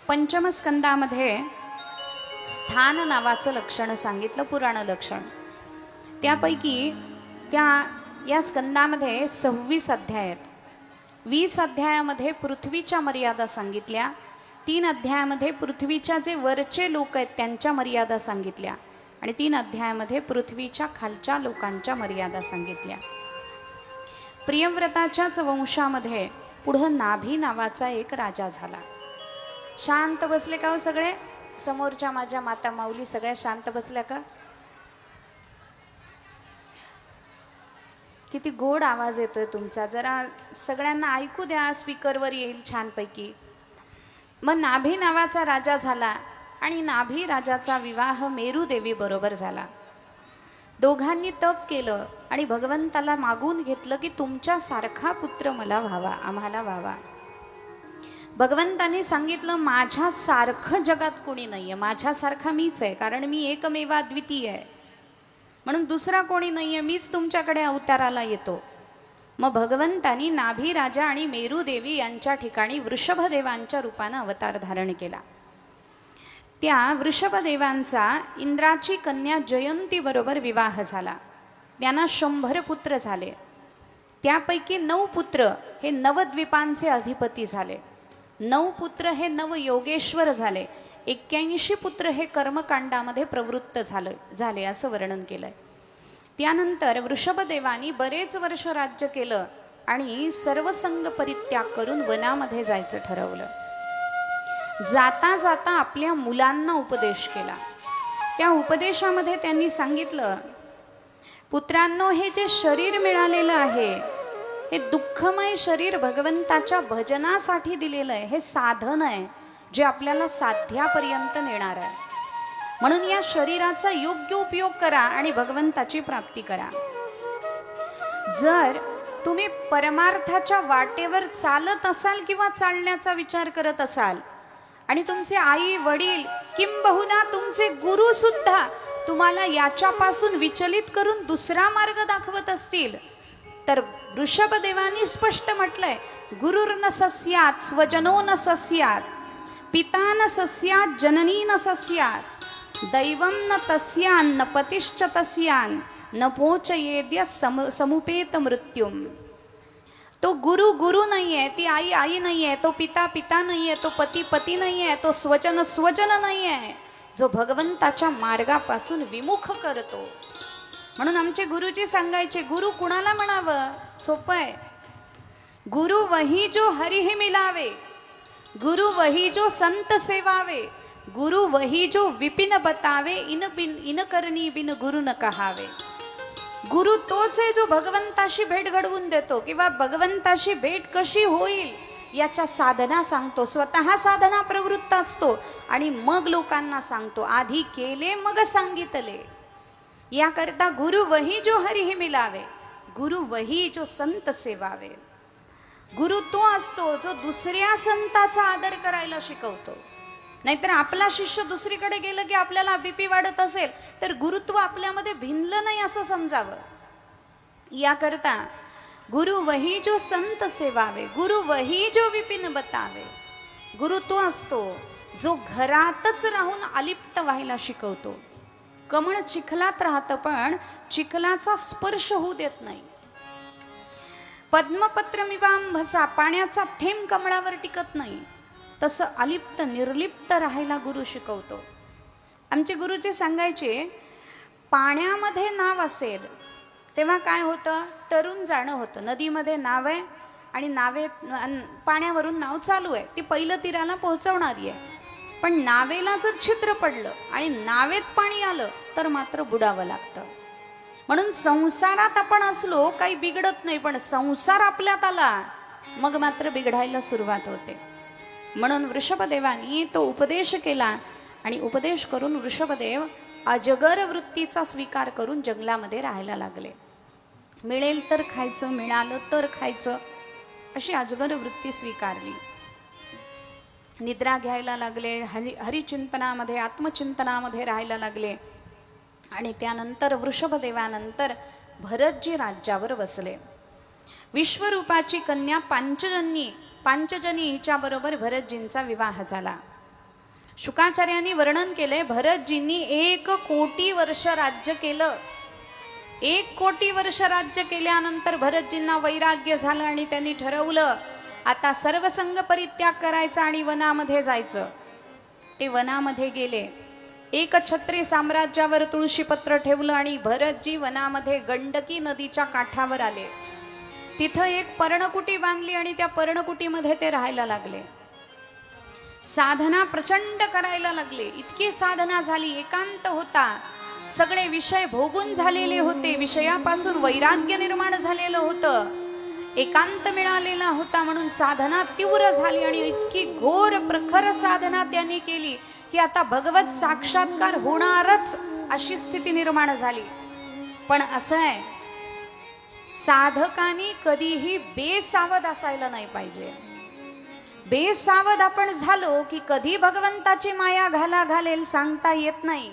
पंचम स्कंदामध्ये स्थान नावाचं लक्षण सांगितलं, पुराण लक्षण. त्यापैकी या स्कंदामध्ये 26 अध्याय आहेत. 20 अध्यायामध्ये पृथ्वीच्या मर्यादा सांगितल्या, 3 अध्यायामध्ये पृथ्वीच्या जे वरचे लोक आहेत त्यांच्या मर्यादा सांगितल्या आणि 3 अध्यायामध्ये पृथ्वीच्या खालच्या लोकांच्या मर्यादा सांगितल्या. प्रियव्रताच्याच वंशामध्ये पुढं नाभी नावाचा एक राजा झाला. शांत बसले का हो सगळे? समोरच्या माझ्या माता माऊली सगळ्या शांत बसल्या का? किती गोड आवाज येतोय तुमचा, जरा सगळ्यांना ऐकू द्या, स्पीकरवर येईल छानपैकी. मग नाभी नावाचा राजा झाला आणि नाभी राजाचा विवाह मेरू देवी बरोबर झाला. दोघांनी तप केलं आणि भगवंताला मागून घेतलं की तुमच्या सारखा पुत्र मला व्हावा, आम्हाला व्हावा. भगवंताने सांगितलं माझ्या सारखं जगात कोणी नाहीये, माझ्यासारखा मीच आहे, कारण मी एकमेव अद्वितीय आहे, म्हणून दुसरा कोणी नाहीये, मीच तुमच्याकडे अवताराला येतो. मग भगवंतानी नाभी राजा आणि मेरू देवी यांच्या ठिकाणी वृषभदेवांच्या रूपानं अवतार धारण केला. त्या वृषभदेवांचा इंद्राची कन्या जयंती बरोबर विवाह झाला. त्यांना 100 पुत्र झाले. त्यापैकी 9 पुत्र हे नवद्वीपांचे अधिपती झाले. 9 पुत्र हे नवयोगेश्वर झाले. 81 पुत्र हे कर्मकांडामध्ये प्रवृत्त झाले असं वर्णन केलंय. त्यानंतर वृषभदेवानी बरेच वर्ष राज्य केलं आणि सर्वसंग परित्याग करून वनामध्ये जायचं ठरवलं. जाता जाता आपल्या मुलांना उपदेश केला. त्या उपदेशामध्ये त्यांनी सांगितलं, पुत्रांनो, हे जे शरीर मिळालेलं आहे हे दुःखमय शरीर भगवंताच्या भजनासाठी दिलेलं आहे. हे साधन आहे जे आपल्याला साध्यापर्यंत नेणार आहे. म्हणून या शरीराचा योग्य उपयोग करा आणि भगवंताची प्राप्ती करा. जर तुम्ही परमार्थाच्या वाटेवर चालत असाल किंवा चालण्याचा विचार करत असाल आणि तुमचे आई वडील किंबहुना तुमचे गुरु सुद्धा तुम्हाला याच्यापासून विचलित करून दुसरा मार्ग दाखवत असतील, तर वृषभदेवानी स्पष्ट म्हटलंय, गुरुर्न सस्यात स्वजनो न सस्यात, पिता न सस्यात जननी न सस्यात, दैवं न तस्यान न पतिश्च तस्यान न पोचयेद्य समुपेत मृत्युम. तो गुरु गुरु नाहीये, ती आई आई नाहीये, तो पिता पिता नाहीये, तो पती पती नाहीये, तो स्वजन स्वजन नाहीये, जो भगवंताच्या मार्गापासून विमुख करतो. म्हणून आमचे गुरुजी सांगायचे, गुरु कुणाला म्हणावं? सोपं आहे. गुरु वही जो हरिहि मिलावे, गुरु वही जो संत सेवावे, गुरु वही जो विपिन बतावे, इन करणी बिन गुरु न कहावे. गुरु तोच आहे जो भगवंताशी भेट घडवून देतो किंवा भगवंताशी भेट कशी होईल याच्या साधना सांगतो. स्वतः साधना प्रवृत्त असतो आणि मग लोकांना सांगतो. आधी केले मग सांगितले. याकरता गुरु वही जो हरिहि मिलावे, गुरु वही जो संत सेवावे. गुरु तो असतो जो दुसऱ्या संताचा आदर करायला शिकवतो. नाहीतर आपला शिष्य दुसरीकडे गेलं की आपल्याला बीपी वाढत असेल तर गुरुत्व आपल्यामध्ये भिनलं नाही असं समजावं. याकरता गुरु वही जो संत सेवावे, गुरु वही जो विपिन बतावे. गुरु तो असतो जो घरातच राहून अलिप्त व्हायला शिकवतो. कमळ चिखलात राहतं पण चिखलाचा स्पर्श होऊ देत नाही. पद्मपत्रमिवांभसा, पाण्याचा थेंब कमळावर टिकत नाही, तसं अलिप्त निर्लिप्त राहायला गुरु शिकवतो. आमचे गुरुजी सांगायचे, पाण्यामध्ये नाव असेल तेव्हा काय होतं? तरुण जाणं होतं. नदीमध्ये नाव आहे आणि पाण्यावरून नाव चालू आहे, ती पहिलं तीराला पोहोचवणारी आहे. पण नावेला जर छिद्र पडलं आणि नावेत पाणी आलं तर मात्र बुडावं लागतं. म्हणून संसारात आपण असलो काही बिघडत नाही, पण संसार आपल्यात आला मग मात्र बिघडायला सुरुवात होते. म्हणून वृषभदेवानी तो उपदेश केला आणि उपदेश करून वृषभदेव अजगर वृत्तीचा स्वीकार करून जंगलामध्ये राहायला लागले. मिळेल तर खायचं, मिळालं तर खायचं, अशी अजगर वृत्ती स्वीकारली. निद्रा घ्यायला लागले, हरिचिंतनामध्ये आत्मचिंतनामध्ये राहायला लागले. आणि त्यानंतर वृषभदेवानंतर भरतजी राज्यावर बसले. विश्वरूपाची कन्या पांचजनी हिच्याबरोबर भरतजींचा विवाह झाला. शुकाचार्यांनी वर्णन केलंय, भरतजींनी 1 कोटी वर्ष राज्य केलं. 1 कोटी वर्ष राज्य केल्यानंतर भरतजींना वैराग्य झालं आणि त्यांनी ठरवलं आता सर्वसंग परित्याग करायचा आणि वनामध्ये जायचं. ते वनामध्ये गेले. एकछत्री साम्राज्यावर तुळशीपत्र ठेवलं आणि भरतजी वनामध्ये गंडकी नदीच्या काठावर आले. तिथं एक पर्णकुटी बांधली आणि त्या पर्णकुटीमध्ये ते राहायला लागले. साधना प्रचंड करायला लागले. इतकी साधना झाली, एकांत होता, सगळे विषय भोगून झालेले होते, विषयापासून वैराग्य निर्माण झालेलं होतं, एकांत मिळालेला होता, म्हणून साधना तीव्र झाली आणि इतकी घोर प्रखर साधना त्यांनी केली की आता भगवत साक्षात्कार होणारच अशी स्थिती निर्माण झाली. पण असं आहे, साधकांनी कधीही बेसावध असायला नाही पाहिजे. बेसावध आपण झालो की कधी भगवंताची माया घालेल सांगता येत नाही.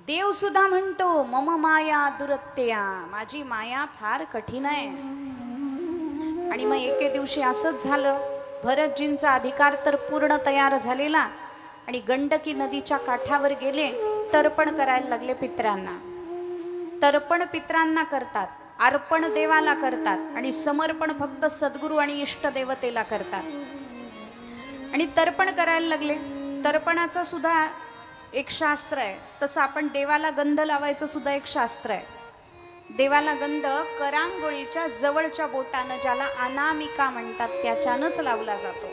देव सुद्धा म्हणतो मम माया दुरत्या, माझी माया फार कठीण आहे. आणि मग एके दिवशी असंच झालं, भरतजींचा अधिकार तर पूर्ण तयार झालेला आणि गंडकी नदीच्या काठावर गेले, तर्पण करायला लागले पितरांना. तर्पण पितरांना करतात, अर्पण देवाला करतात आणि समर्पण फक्त सद्गुरू आणि इष्ट देवतेला करतात. आणि तर्पण करायला लागले. तर्पणाचं सुद्धा एक शास्त्र आहे, तसं आपण देवाला गंध लावायचं सुद्धा एक शास्त्र आहे. देवाला गंध करांगोळीच्या जवळच्या बोटानं, ज्याला अनामिका म्हणतात, त्याच्यानंच लावला जातो.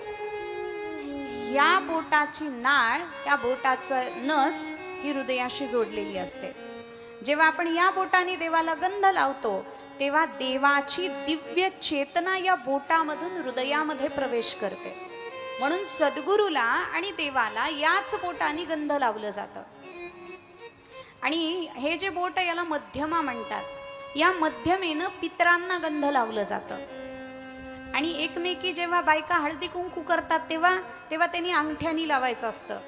या बोटाची नाळ, या बोटाचं नस ही हृदयाशी जोडलेली असते. जेव्हा आपण या बोटाने देवाला गंध लावतो तेव्हा देवाची दिव्य चेतना या बोटामधून हृदयामध्ये प्रवेश करते. म्हणून सद्गुरूला आणि देवाला याच बोटाने गंध लावलं जातं. आणि हे जे बोट याला मध्यमा म्हणतात, या मध्यमेनं पितरांना गंध लावलं जातं. आणि एकमेकी जेव्हा बायका हळदी कुंकू करतात तेव्हा त्यांनी अंगठ्यानी लावायचं असतं.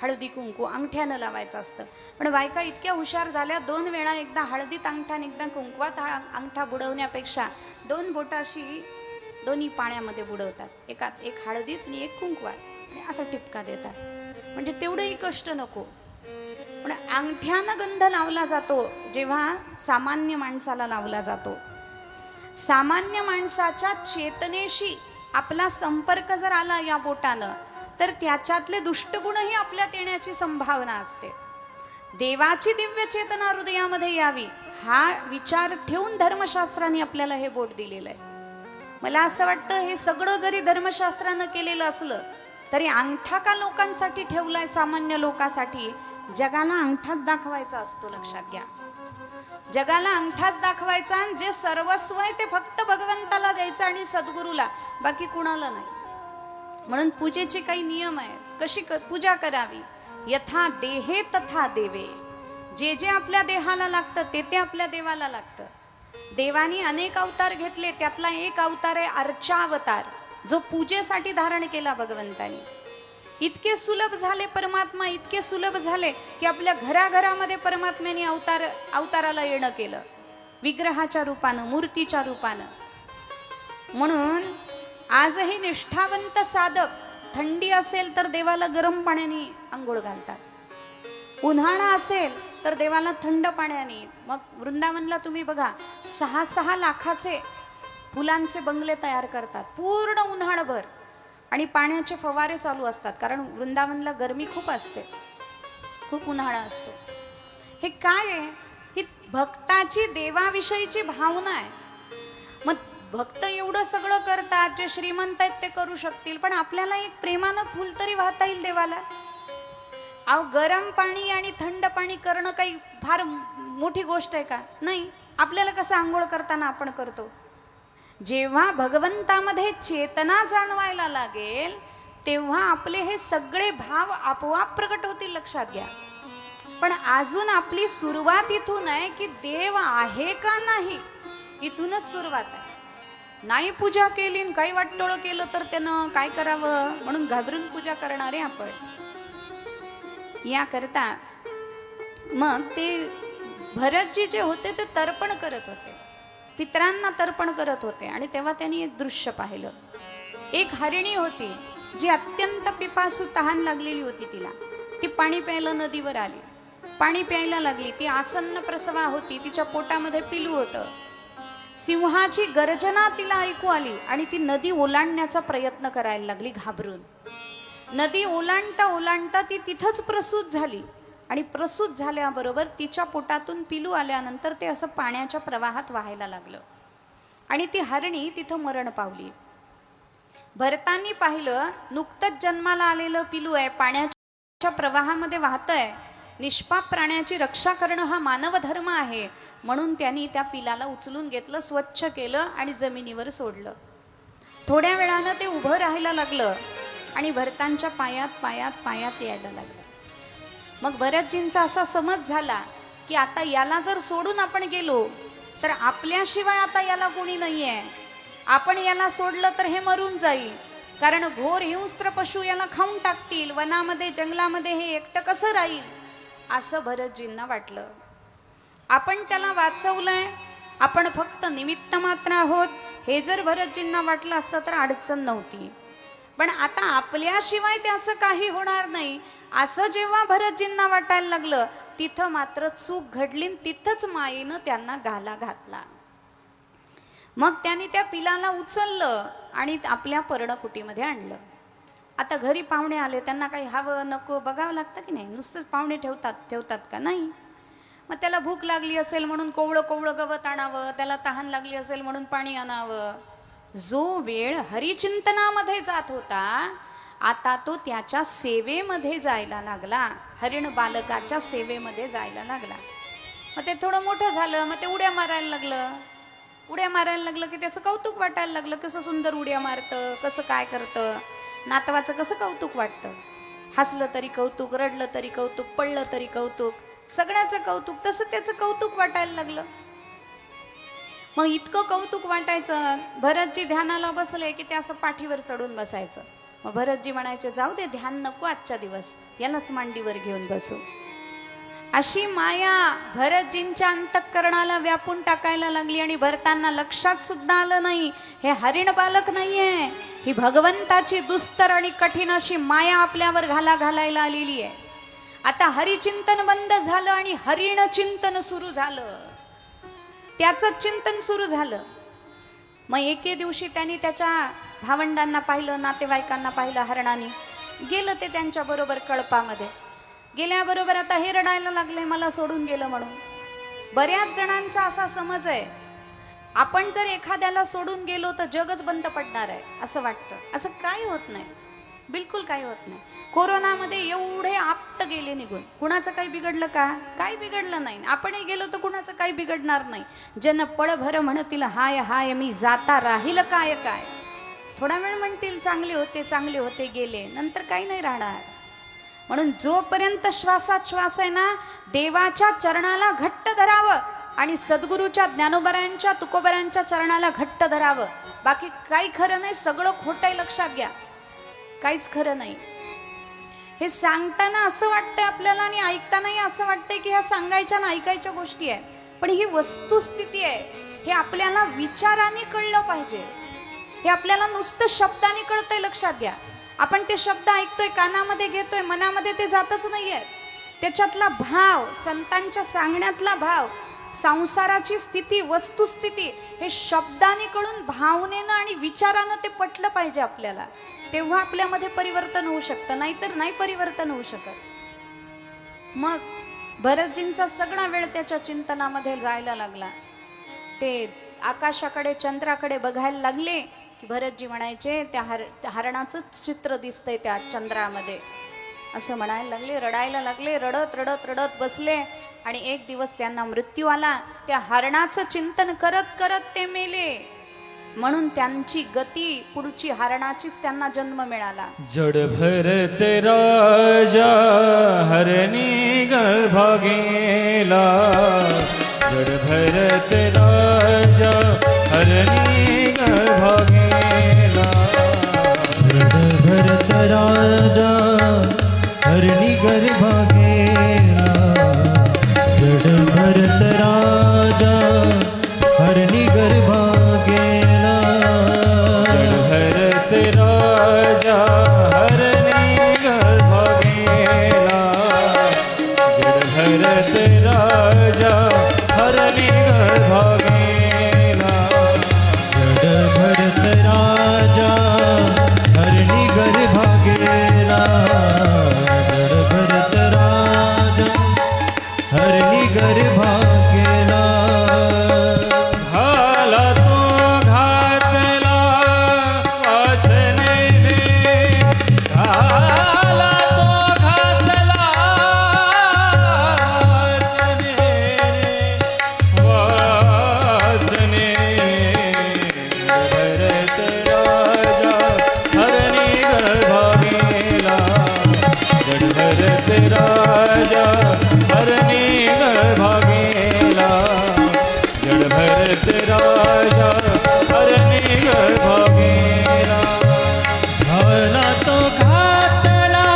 हळदी कुंकू अंगठ्यानं लावायचं असतं. पण बायका इतक्या हुशार झाल्या, 2 वेळा, एकदा हळदीत अंगठा आणि एकदा कुंकवात अंगठा बुडवण्यापेक्षा 2 बोटाशी दोन्ही पाण्यामध्ये बुडवतात. एक हळदीत आणि एक कुंकवात, आणि असा टिपका देतात. म्हणजे तेवढंही कष्ट नको. पण अंगठ्यानं गंध लावला जातो जेव्हा सामान्य माणसाला लावला जातो. सामान्य माणसाच्या चेतनेशी आपला संपर्क जर आला या बोटानं तर त्याच्यातले दुष्टगुणही आपल्यात येण्याची संभावना असते. देवाची दिव्य चेतना हृदयामध्ये यावी हा विचार ठेवून धर्मशास्त्राने आपल्याला हे बोट दिलेलं आहे. मला असं वाटतं, हे सगळं जरी धर्मशास्त्रानं केलेलं असलं तरी अंगठा का लोकांसाठी ठेवलाय, सामान्य लोकांसाठी? जगाला अंगठाच दाखवायचा असतो, लक्षात घ्या. जगाला अंगठाच दाखवायचा, आणि जे सर्वस्व आहे ते फक्त भगवंताला द्यायचं आणि सद्गुरूला, बाकी कुणाला नाही. म्हणून पूजेचे काही नियम आहेत, कशी पूजा करावी. यथा देहे तथा देवे, जे जे आपल्या देहाला लागतं ते आपल्या देवाला लागतं. देवानी अनेक अवतार घेतले, त्यातला एक अवतार आहे अर्चावतार, जो पूजेसाठी धारण केला भगवंतानी. इतके सुलभ झाले परमात्मा, इतके सुलभ झाले की आपल्या घराघरामध्ये परमात्म्याने अवताराला येणं केलं, विग्रहाच्या रूपानं, मूर्तीच्या रूपानं. म्हणून आजही निष्ठावंत साधक थंडी असेल तर देवाला गरम पाण्याने आंघोळ घालतात, उन्हाळा असेल तर देवाला थंड पाण्याने. मग वृंदावनला तुम्ही बघा, 6-6 लाखाचे फुलांचे बंगले तयार करतात पूर्ण उन्हाळभर, आणि पाण्याचे फवारे चालू असतात, कारण वृंदावनला गरमी खूप असते, खूप उन्हाळा असतो. हे काय आहे? ही भक्ताची देवाविषयीची भावना आहे. मग भक्त एवढं सगळं करतात, जे श्रीमंत आहेत ते करू शकतील, पण आपल्याला एक प्रेमानं फुल तरी वाहता येईल देवाला. अहो, गरम पाणी आणि थंड पाणी करणं काही फार मोठी गोष्ट आहे का? नाही. आपल्याला कसं आंघोळ करताना आपण करतो, जेव्हा भगवंतामध्ये चेतना जाणवायला लागेल तेव्हा आपले हे सगळे भाव आपोआप प्रकट होतील, लक्षात घ्या. पण अजून आपली सुरुवात इथून आहे की देव आहे का नाही, इथूनच सुरुवात आहे. नाही पूजा केली, काही वाटोळं केलं तर त्यानं काय करावं म्हणून घाबरून पूजा करणारे आपण. याकरता मग ते भरतजी जे होते ते तर्पण करत होते, पितरांना तर्पण करत होते. आणि तेव्हा त्यांनी एक दृश्य पाहिलं. एक हरिणी होती, जी अत्यंत पिपासू तहान लागलेली होती तिला, ती पाणी प्यायला नदीवर आली, पाणी प्यायला लागली. ती आसन्न प्रसवा होती, तिच्या पोटामध्ये पिलू होतं. सिंहाची गर्जना तिला ऐकू आली आणि ती नदी ओलांडण्याचा प्रयत्न करायला लागली घाबरून. नदी ओलांडता ओलांडता ती तिथंच प्रसूत झाली आणि प्रसूत झाल्याबरोबर तिच्या पोटातून पिलू आल्यानंतर ते असं पाण्याच्या प्रवाहात वाहायला लागलं आणि ती हरणी तिथं मरण पावली. भरतांनी पाहिलं, नुकतंच जन्माला आलेलं पिलू आहे, पाण्याच्या प्रवाहामध्ये वाहतंय. निष्पाप प्राण्याची रक्षा करणं हा मानव धर्म आहे, म्हणून त्यांनी त्या पिलाला उचलून घेतलं, स्वच्छ केलं आणि जमिनीवर सोडलं. थोड्या वेळानं ते उभं राहायला लागलं आणि भरतांच्या पायात पायात पायात यायला लागलं. मग भरतजींचा असा समज झाला की आता याला जर सोडून आपण गेलो तर आपल्याशिवाय आता याला कोणी नाही आहे. आपण याला सोडलं तर हे मरून जाईल, कारण घोर हिंस्त्र पशु याला खाऊन टाकतील. वनामध्ये जंगलामध्ये हे एकटं कसं राहील, असं भरतजींना वाटलं. आपण त्याला वाचवलंय, आपण फक्त निमित्त मात्र आहोत, हे जर भरतजींना वाटलं असतं तर अडचण नव्हती. पण आता आपल्याशिवाय त्याचं काही होणार नाही असं जेव्हा भरतजींना वाटायला लागलं, तिथं मात्र चूक घडली. तिथंच मायेनं त्यांना घाला घातला. मग त्यांनी त्या पिलाला उचललं आणि आपल्या पर्णकुटीमध्ये आणलं. आता घरी पाहुणे आले, त्यांना काही हवं नको बघावं लागतं की नाही. नुसतंच पाहुणे ठेवतात का? नाही. मग त्याला भूक लागली असेल म्हणून कोवळं कोवळं गवत आणावं, त्याला तहान लागली असेल म्हणून पाणी आणावं. जो वेळ हरिचिंतनामध्ये जात होता, आता तो त्याच्या सेवेमध्ये जायला लागला, हरिण बालकाच्या सेवेमध्ये जायला लागला. मग ते थोडं मोठं झालं, मग ते उड्या मारायला लागलं. उड्या मारायला लागलं की त्याचं कौतुक वाटायला लागलं, कसं सुंदर उड्या मारतं, कसं काय करतं. नातवाचं कसं कौतुक वाटतं, हसलं तरी कौतुक, रडलं तरी कौतुक, पडलं तरी कौतुक, सगळ्याचं कौतुक. तसं त्याचं कौतुक वाटायला लागलं. मग इतकं कौतुक वाटायचं, भरतजी ध्यानाला बसले की ते असं पाठीवर चढून बसायचं. मग भरतजी म्हणायचे, जाऊ दे, ध्यान नको आजच्या दिवस, यालाच मांडीवर घेऊन बसू. अशी माया भरतजींच्या अंतःकरणाला व्यापून टाकायला लागली आणि भरतांना लक्षात सुद्धा आलं नाही हे हरिण बालक नाहीये, ही भगवंताची दुस्तर आणि कठीण अशी माया आपल्यावर घालायला आलेली आहे. आता हरिचिंतन बंद झालं आणि हरिण चिंतन सुरू झालं, त्याचं चिंतन सुरू झालं. मग एके दिवशी त्यांनी त्याच्या भावंडांना पाहिलं, नातेवाईकांना पाहिलं, हरणाने गेलं ते त्यांच्या बरोबर कळपामध्ये. गेल्याबरोबर आता हे रडायला लागले, मला सोडून गेलं म्हणून. बऱ्याच जणांचा असा समज आहे, आपण जर एखाद्याला सोडून गेलो तर जगच बंद पडणार आहे असं वाटतं. असं काही होत नाही, बिलकुल काही होत नाही. कोरोनामध्ये एवढे आप्त गेले निघून, कुणाचं काही बिघडलं का? काही बिघडलं नाही. आपणही गेलो तर कुणाचं काही बिघडणार नाही. जन पळभर म्हणतील हाय हाय, मी जाता राहील काय काय. थोडा वेळ म्हणतील चांगले होते गेले, नंतर काही नाही राहणार. म्हणून जोपर्यंत श्वासात श्वास आहे ना, देवाच्या चरणाला घट्ट धरावं आणि सद्गुरूच्या, ज्ञानोबरायांच्या, तुकोबरायांच्या चरणाला घट्ट धरावं. बाकी काही खरं नाही, सगळं खोटं आहे, लक्षात घ्या. काहीच खरं नाही. हे सांगताना असं वाटतंय आपल्याला आणि ऐकतानाही असं वाटतंय की ह्या सांगायच्या ना ऐकायच्या गोष्टी आहेत, पण ही वस्तुस्थिती आहे. हे आपल्याला विचाराने कळलं पाहिजे. हे आपल्याला नुसतं शब्दाने कळतंय, लक्षात घ्या. आपण ते शब्द ऐकतोय, कानामध्ये घेतोय, मनामध्ये ते जातच नाहीये. त्याच्यातला भाव, संतांच्या सांगण्यातला भाव, संसाराची स्थिती, वस्तुस्थिती, हे शब्दाने कळून भावनेनं आणि विचारानं ते पटलं पाहिजे आपल्याला. तेव्हा आपल्यामध्ये परिवर्तन होऊ शकतं, नाहीतर नाही परिवर्तन होऊ शकत. मग भरतजींचा सगळा वेळ त्याच्या चिंतनामध्ये जायला लागला. ते आकाशाकडे, चंद्राकडे बघायला लागले की भरतजी म्हणायचे, त्या हरणाचं चित्र दिसतंय त्या चंद्रामध्ये, असं म्हणायला लागले. रडायला लागले, रडत रडत रडत बसले आणि एक दिवस त्यांना मृत्यू आला. त्या हरणाचं चिंतन करत करत ते मेले. म्हणून त्यांची गती पुढची हरणाचीच त्यांना जन्म मिळाला. जड भरत राजा हरणी गर्भा गेला, जड भरत राजा हरणी गर्भा गेला, जड भरत राजा हरणी गर्भा गेला, जड भरत राजा हरणी गर्भा गेला, जड भरत राजा राजा हरणी गर्भा गेला जड भरत राजा हरणी गर्भा गेला घाला तो घातला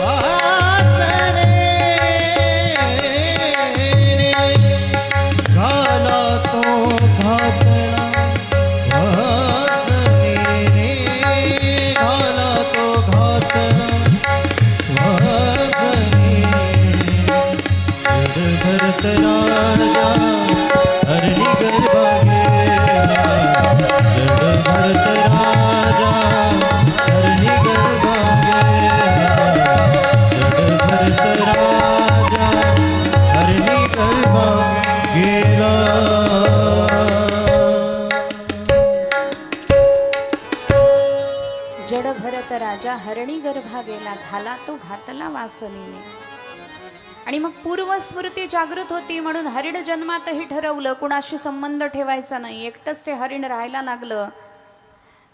वासने घाला तो घातला वासने घाला तो घातला वासने जड भरत राजा हरणी गर्भा गेला जड भरत राजा हरणी गर्भा गेला जड भरत राजा हरणी गर्भा गेला जड भरत राजा हरणी गर्भा गेला घाला तो घातला वासनेने. आणि मग पूर्वस्मृती जागृत होती म्हणून हरिण जन्मातही ठरवलं कुणाशी संबंध ठेवायचा नाही, एकटंच ते हरिण राहायला लागलं.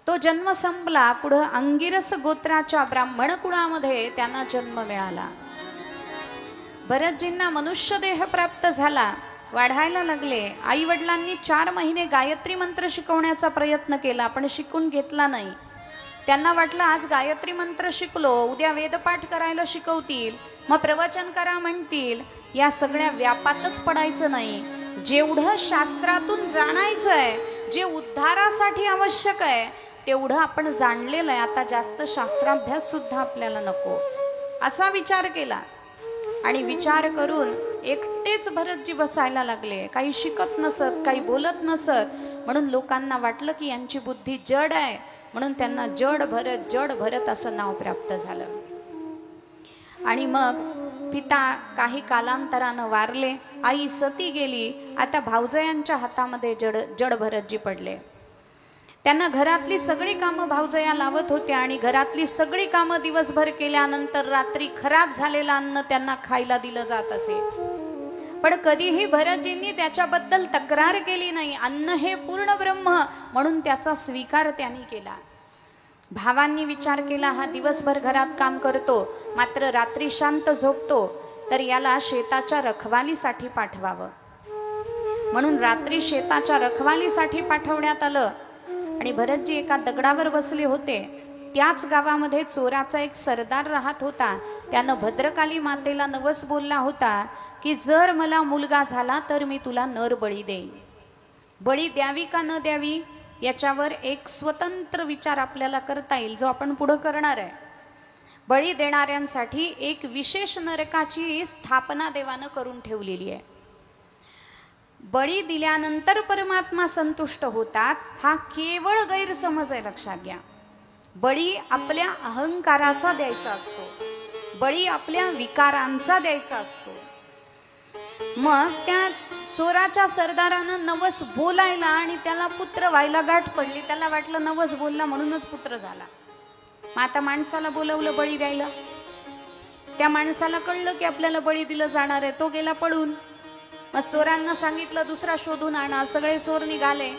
तो जन्म संपला. पुढं अंगिरस गोत्राच्या ब्राह्मण कुळामध्ये त्यांना जन्म मिळाला. भरतजींना मनुष्य देह प्राप्त झाला, वाढायला लागले. आई वडिलांनी 4 महिने गायत्री मंत्र शिकवण्याचा प्रयत्न केला पण शिकून घेतला नाही. त्यांना वाटलं आज गायत्री मंत्र शिकलो, उद्या वेदपाठ करायला शिकवतील, मग प्रवचन करा म्हणतील. या सगळ्या व्यापातच पडायचं नाही. जेवढं शास्त्रातून जाणायचंय, जे उद्धारासाठी आवश्यक आहे तेवढं आपण जाणलेलं आहे. आता जास्त शास्त्राभ्यास सुद्धा आपल्याला नको असा विचार केला. आणि विचार करून एकटेच भरतजी बसायला लागले. काही शिकत नसत, काही बोलत नसत. म्हणून लोकांना वाटलं की यांची बुद्धी जड आहे, म्हणून त्यांना जड भरत असं नाव प्राप्त झालं. आणि मग पिता काही कालांतरानं वारले, आई सती गेली. आता भावजयांच्या हातामध्ये जड भरतजी पडले. त्यांना घरातली सगळी कामं भावजया लावत होत्या आणि घरातली सगळी कामं दिवसभर केल्यानंतर रात्री खराब झालेलं अन्न त्यांना खायला दिलं जात असे. पण कधीही भरतजींनी त्याच्याबद्दल तक्रार केली नाही. अन्न हे पूर्ण ब्रह्म म्हणून त्याचा स्वीकार त्यांनी केला. भावांनी विचार केला हा दिवसभर घरात काम करतो मात्र रात्री शांत झोपतो, तर याला शेताच्या रखवालीसाठी पाठवावं. म्हणून रात्री शेताच्या रखवालीसाठी पाठवण्यात आलं. आणि भरतजी एका दगडावर बसले होते. त्याच गावामध्ये चोराचा एक सरदार राहत होता. त्यानं भद्रकाली मातेला नवस बोलला होता की जर मला मुलगा झाला तर मी तुला नर बळी देईन. बळी द्यावी का न द्यावी याच्यावर एक स्वतंत्र विचार आपल्याला करता येईल, जो आपण पुढं करणार आहे. बळी देणाऱ्यांसाठी एक विशेष नरकाची स्थापना देवानं करून ठेवलेली आहे. बळी दिल्यानंतर परमात्मा संतुष्ट होतात हा केवळ गैरसमज आहे, लक्षात घ्या. बळी आपल्या अहंकाराचा द्यायचा असतो, बळी आपल्या विकारांचा द्यायचा असतो. मग त्या चोराच्या सरदारानं नवस बोलायला आणि त्याला पुत्र व्हायला गाठ पडली. त्याला वाटलं नवस बोलला म्हणूनच पुत्र झाला. मग आता माणसाला बोलवलं बळी द्यायला. त्या माणसाला कळलं की आपल्याला बळी दिलं जाणार आहे, तो गेला पळून. मग चोरांना सांगितलं दुसरा शोधून आणा. सगळे चोर निघाले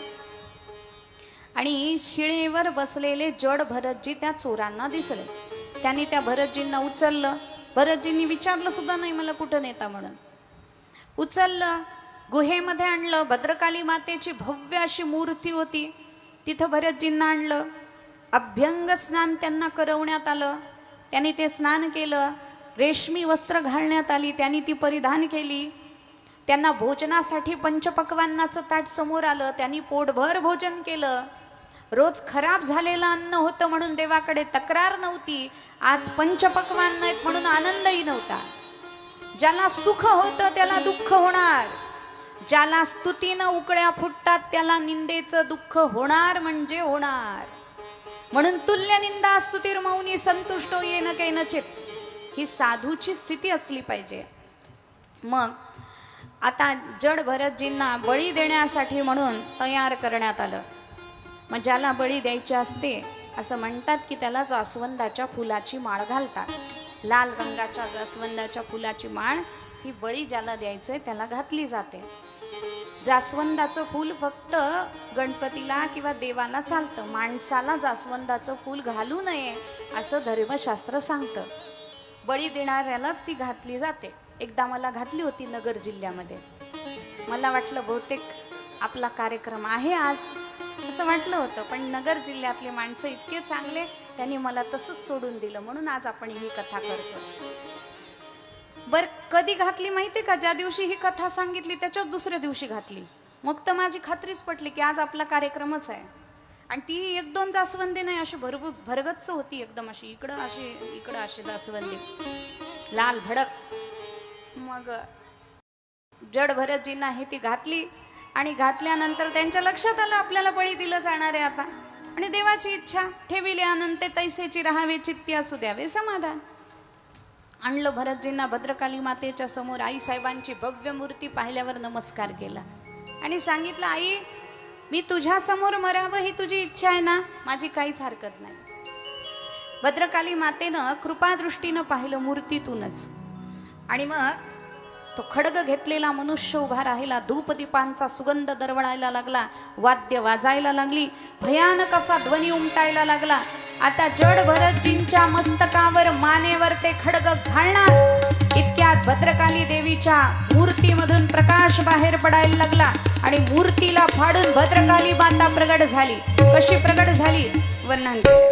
आणि शिळेवर बसलेले जड भरतजी त्या चोरांना दिसले. त्यांनी त्या भरतजींना उचललं. भरतजींनी विचारलं सुद्धा नाही मला कुठं नेता म्हणून. उचललं, गुहेमध्ये आणलं. भद्रकाली मातेची भव्य अशी मूर्ती होती, तिथं भरतजींना आणलं. अभ्यंग स्नान त्यांना करवण्यात आलं. त्यांनी ते स्नान केलं. रेशमी वस्त्र घालण्यात आली, त्यांनी ती परिधान केली. त्यांना भोजनासाठी पंचपक्वान्नाचं ताट समोर आलं. त्यांनी पोटभर भोजन केलं. रोज खराब झालेलं अन्न होतं म्हणून देवाकडे तक्रार नव्हती. आज पंचपक्वान्न आहेत म्हणून आनंदही नव्हता. ज्याला सुख होतं त्याला दुःख होणार, ज्याला स्तुतीनं उकळ्या फुटतात त्याला निंदेचं दुःख होणार म्हणजे होणार. म्हणून तुल्य निंदा स्तुतीर मौनी संतुष्टो येन केनचित, ही साधूची स्थिती असली पाहिजे. मग आता जड भरतजींना बळी देण्यासाठी म्हणून तयार करण्यात आलं. मग ज्याला बळी द्यायची असते असं म्हणतात की त्याला जास्वंदाच्या फुलाची माळ घालतात. लाल रंगाच्या जास्वंदाच्या फुलाची माळ ही बळी ज्याला द्यायचंय त्याला घातली जाते. जास्वंदाचं फूल फक्त गणपतीला किंवा देवाला चालतं, माणसाला जास्वंदाचं फूल घालू नये असं धर्मशास्त्र सांगतं. बळी देणाऱ्यालाच ती घातली जाते. एकदा मला घातली होती नगर जिल्ह्यामध्ये. मला वाटलं बहुतेक आपला कार्यक्रम आहे आज असं वाटलं होतं, पण नगर जिल्ह्यातले माणसं इतके चांगले, त्यांनी मला तसंच सोडून दिलं, म्हणून आज आपण ही कथा करतो. बर कधी घातली माहिती का? ज्या दिवशी ही कथा सांगितली त्याच्याच दुसऱ्या दिवशी घातली. मग तर माझी खात्रीच पटली की आज आपला कार्यक्रमच आहे. आणि ती एक दोन जास्वंदी नाही, अशी भरगच्च होती एकदम, अशी इकडं अशी जास्वंदी लाल भडक. मग जड भरतजींना हे ती घातली आणि घातल्यानंतर त्यांच्या लक्षात आलं आपल्याला बळी दिलं जाणार आहे आता. आणि देवाची इच्छा ठेविले अनंते तैसेची राहावे चित्ती असू द्यावे समाधान. आणलं भरतजींना भद्रकाली मातेच्या समोर. आई साहेबांची भव्य मूर्ती पाहिल्यावर नमस्कार केला आणि सांगितलं, आई मी तुझ्या समोर मरावं ही तुझी इच्छा आहे ना, माझी काहीच हरकत नाही. भद्रकाली मातेनं कृपादृष्टीनं पाहिलं मूर्तीतूनच. आणि मग तो खडग घेतलेला मनुष्य उभा राहिला. धूपदीपांचा सुगंध दरवळायला लागला, वाद्य वाजायला लागली, भयानक असा ध्वनी उमटायला लागला. आता जड भरतजींच्या मस्तकावर मानेवर ते खडग घालणार इतक्यात भद्रकाली देवीच्या मूर्तीमधून प्रकाश बाहेर पडायला लागला आणि मूर्तीला फाडून भद्रकाली माता प्रगट झाली. कशी प्रगट झाली वर्णन केलं.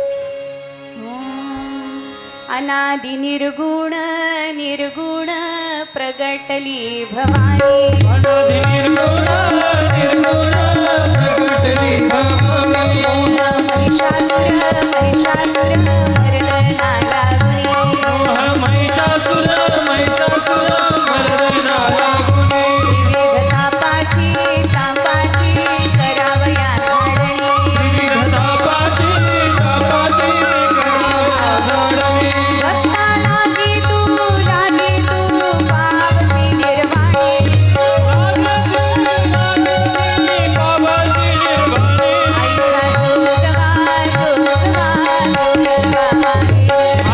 अनादि निर्गुण निर्गुण प्रगटली भवानी. अनादि निर्गुण निर्गुण प्रगटली भवानी. महिषासुर महिषासुर मर्दना लागुनी. महिषासुर महिषासुर मर्दना लागुनी. विविध तापाची तापाची करावया झाडणी. विविध तापाची तापाची करावया झाडणी. भक्ता लागी तू पावसी निर्वाणी. बाबाजी निर्वाणी. आईचा जोगवा जोगवा जोगवा मागे.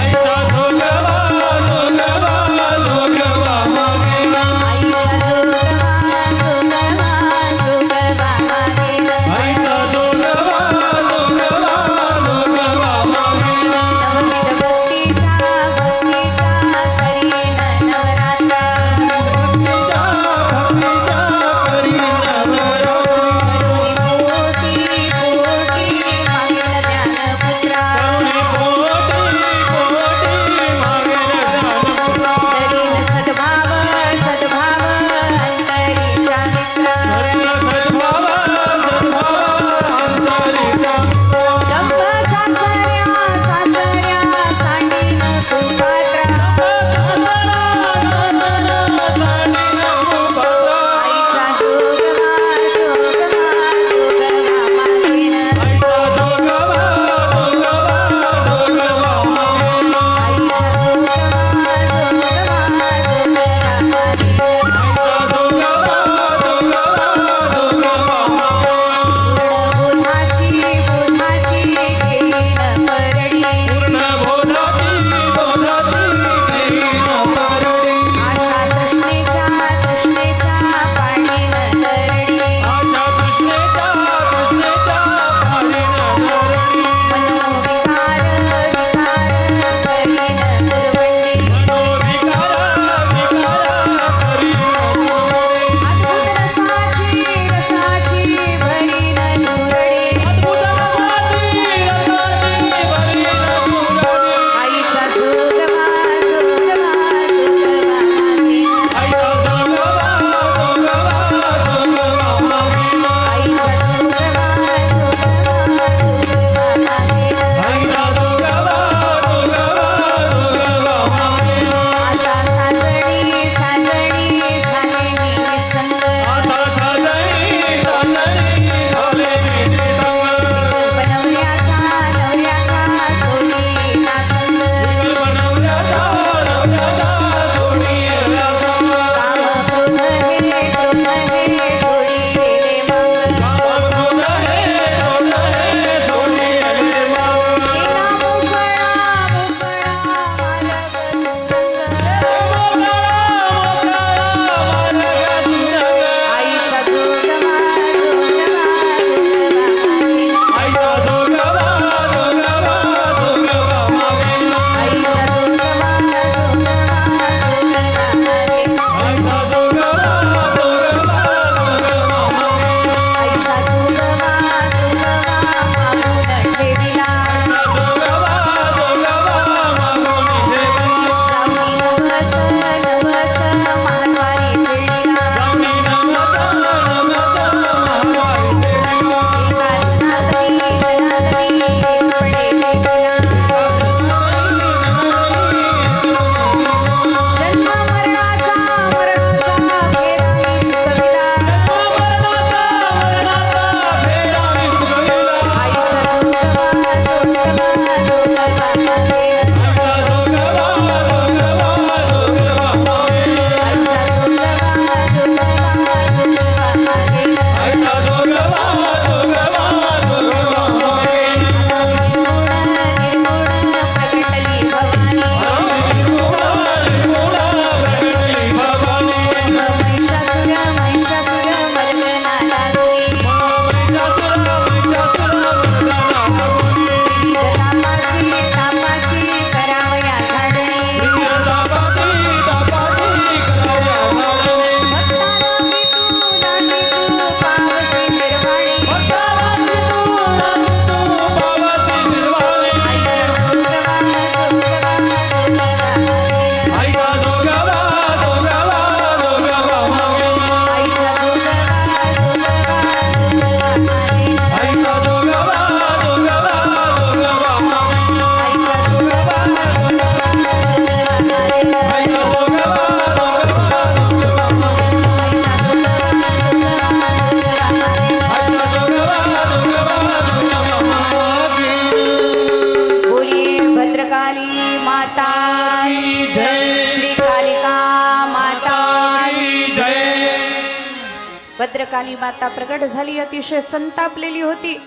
भद्रकाली माता प्रकट झाली, अतिशय संतापलेली होती.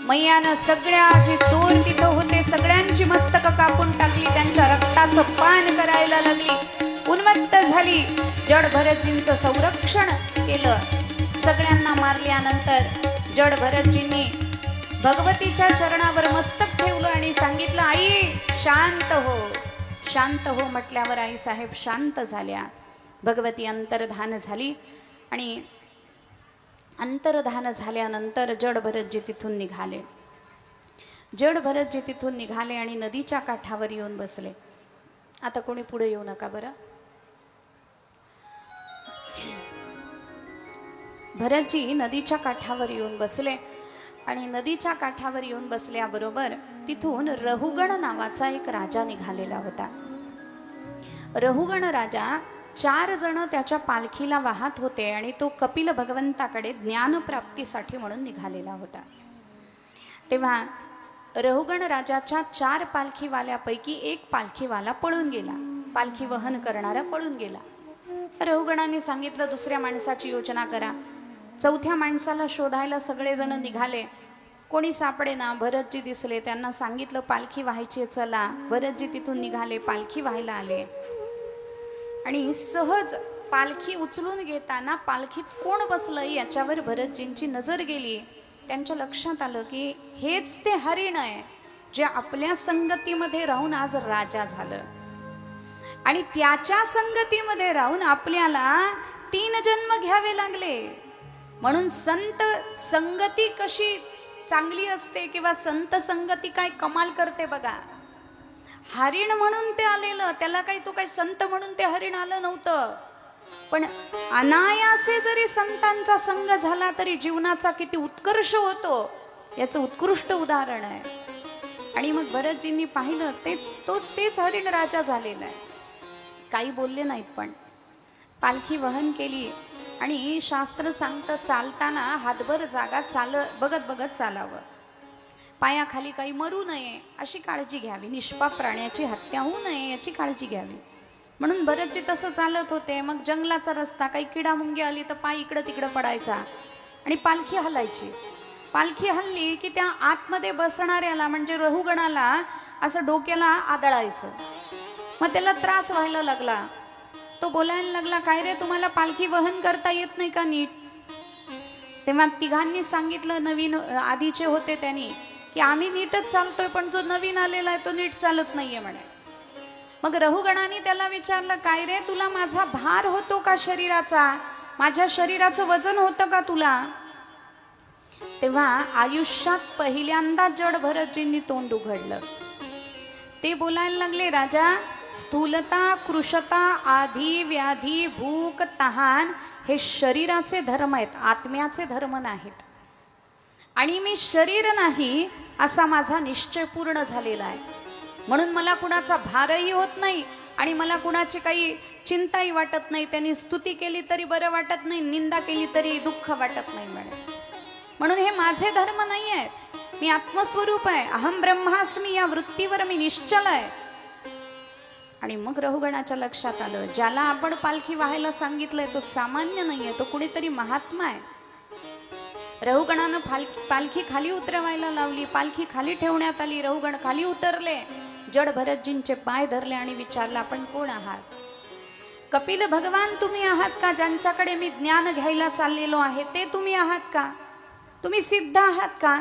मैयानं सगळ्या जे चोर तिथं होते सगळ्यांची मस्तक कापून टाकली, त्यांच्या रक्ताचं पान करायला लागली, उन्मत्त झाली. जड भरतजींचं संरक्षण केलं. सगळ्यांना मारल्यानंतर जड भरतजींनी भगवतीच्या चरणावर मस्तक ठेवलं आणि सांगितलं, आई शांत हो, शांत हो. म्हटल्यावर आई साहेब शांत झाल्या. भगवती अंतर्धान झाली आणि अंतर्धान झाल्यानंतर जड भरतजी तिथून निघाले. जड भरतजी तिथून निघाले आणि नदीच्या काठावर येऊन बसले. आता कोणी पुढे येऊ नका बरं. भरतजी नदीच्या काठावर येऊन बसले आणि नदीच्या काठावर येऊन बसल्याबरोबर तिथून रहुगण नावाचा एक राजा निघालेला होता. रहुगण राजा 4 जण त्याच्या पालखीला वाहत होते आणि तो कपिल भगवंताकडे ज्ञानप्राप्तीसाठी म्हणून निघालेला होता. तेव्हा रहुगण राजाच्या 4 पालखीवाल्यापैकी एक पालखीवाला पळून गेला. पालखी वहन करणारा पळून गेला. रहुगणाने सांगितलं, दुसऱ्या माणसाची योजना करा. 4थ्या माणसाला शोधायला सगळेजण निघाले. कोणी सापडेना. भरतजी दिसले. त्यांना सांगितलं पालखी व्हायची, चला. भरतजी तिथून निघाले, पालखी व्हायला आले आणि सहज पालखी उचलून घेताना पालखीत कोण बसलं याच्यावर भरतजींची नजर गेली. त्यांच्या लक्षात आलं की हेच ते हरिण आहे जे आपल्या संगतीमध्ये राहून आज राजा झालं आणि त्याच्या संगतीमध्ये राहून आपल्याला 3 जन्म घ्यावे लागले. म्हणून संत संगती कशी चांगली असते किंवा संत संगती काय कमाल करते बघा. हरिण म्हणून ते आलेलं, त्याला काही तो काही संत म्हणून ते हरिण आलं नव्हतं, पण अनायासे जरी संतांचा संग झाला तरी जीवनाचा किती उत्कर्ष होतो याचं उत्कृष्ट उदाहरण आहे. आणि मग भरतजींनी पाहिलं तेच हरिण राजा झालेला आहे. काही बोलले नाहीत, पण पालखी वहन केली आणि शास्त्र सांगतं चालताना हातभर जागा बघत बघत चालावं. पायाखाली काही मरू नये अशी काळजी घ्यावी. निष्पाप प्राण्याची हत्या होऊ नये याची काळजी घ्यावी. म्हणून भरतजी तसं चालत होते. मग जंगलाचा रस्ता, काही किडा मुंगी आली तर पाय इकडं तिकडं पडायचा आणि पालखी हलायची. पालखी हल्ली की त्या आतमध्ये बसणाऱ्याला म्हणजे रहुगणाला असं डोक्याला आदळायचं. मग त्याला त्रास व्हायला लागला. तो बोलायला लागला, काय रे तुम्हाला पालखी वहन करता येत नाही का नीट? तेव्हा तिघांनी सांगितलं, नवीन आधीचे होते त्यांनी, की आम्ही नीटच चालतोय पण जो नवीन आलेला आहे तो नीट चालत नाहीये म्हणे. मग रहुगणाने त्याला विचारलं, काय रे तुला माझा भार होतो का शरीराचा? माझ्या शरीराचं वजन होतं का तुला? तेव्हा आयुष्यात पहिल्यांदा जड भरतजींनी तोंड उघडलं. ते बोलायला लागले, राजा स्थूलता, कृशता, आधी, व्याधी, भूक, तहान हे शरीराचे धर्म आहेत, आत्म्याचे धर्म नाहीत. आणि मी शरीर नाही असा माझा निश्चय पूर्ण झालेला आहे. म्हणून मला कुणाचा भारही होत नाही आणि मला कुणाची काही चिंताही वाटत नाही. त्यांनी स्तुती केली तरी बरं वाटत नाही, निंदा केली तरी दुःख वाटत नाही म्हणून हे माझे धर्म नाही आहेत. मी आत्मस्वरूप आहे, अहम ब्रह्मास्मी या वृत्तीवर मी निश्चल आहे. आणि मग रहुगणाच्या लक्षात आलं, ज्याला आपण पालखी व्हायला सांगितलंय तो सामान्य नाहीये, तो कुणीतरी महात्मा आहे. रहुगणानं पालखी खाली उतरवायला लावली. पालखी खाली ठेवण्यात आली. रहुगण खाली उतरले. जड भरतजींचे पाय धरले आणि विचारलं, आपण कोण आहात? कपिल भगवान तुम्ही आहात का? ज्यांच्याकडे मी ज्ञान घ्यायला चाललेलो आहे ते तुम्ही आहात का? तुम्ही सिद्ध आहात का?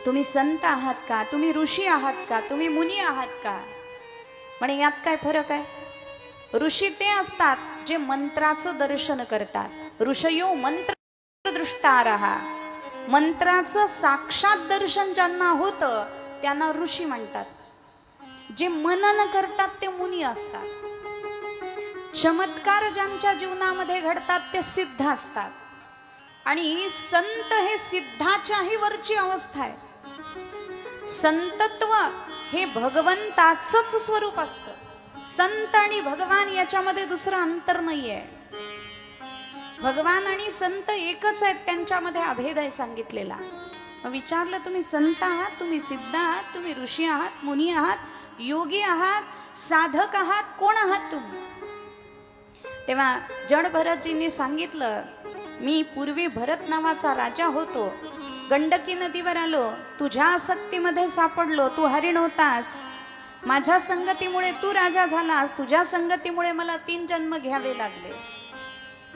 तुम्ही संत आहात का? तुम्ही ऋषी आहात का? तुम्ही मुनी आहात का? म्हणे यात काय फरक आहे? ऋषी ते असतात जे मंत्राचं दर्शन करतात. ऋषयो मंत्र दृष्टारहा. मंत्राचं साक्षात दर्शन ज्यांना होतं त्यांना ऋषी म्हणतात. जे मनन करतात ते मुनी असतात. चमत्कार ज्यांच्या जीवनामध्ये घडतात ते सिद्ध असतात. आणि संत हे सिद्धाच्याही वरची अवस्था आहे. संतत्व हे भगवंताचंच स्वरूप असतं. संत आणि भगवान याच्यामध्ये दुसरं अंतर नाहीये. भगवान आणि संत एकच आहेत, त्यांच्यामध्ये अभेद आहे सांगितलेला. विचारलं, तुम्ही संत आहात, तुम्ही सिद्ध आहात, तुम्ही ऋषी आहात, मुनी आहात, योगी आहात, साधक आहात, कोण आहात तुम्ही? तेव्हा जड भरतजींनी सांगितलं, मी पूर्वी भरत नावाचा राजा होतो, गंडकी नदीवर आलो, तुझ्या आसक्तीमध्ये सापडलो, तू हरिण होतास, माझ्या संगतीमुळे तू राजा झालास, तुझ्या संगतीमुळे मला 3 जन्म घ्यावे लागले.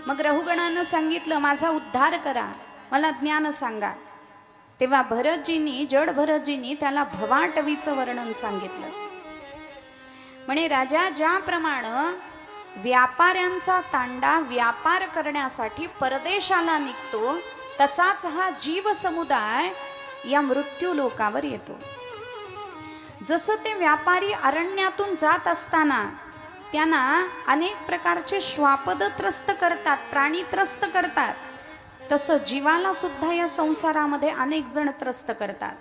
मग रहुगणानं सांगितलं माझा उद्धार करा, मला ज्ञान सांगा. तेव्हा भरतजींनी, जड भरतजींनी त्याला भवाटवीचं वर्णन सांगितलं. म्हणे राजा, ज्याप्रमाणे व्यापाऱ्यांचा तांडा व्यापार करण्यासाठी परदेशाला निघतो, तसाच हा जीव समुदाय या मृत्यू लोकावर येतो. जसं ते व्यापारी अरण्यातून जात असताना त्यांना अनेक प्रकारचे श्वापद त्रस्त करतात, प्राणी त्रस्त करतात, तसं जीवाला सुद्धा या संसारामध्ये अनेक जण त्रस्त करतात.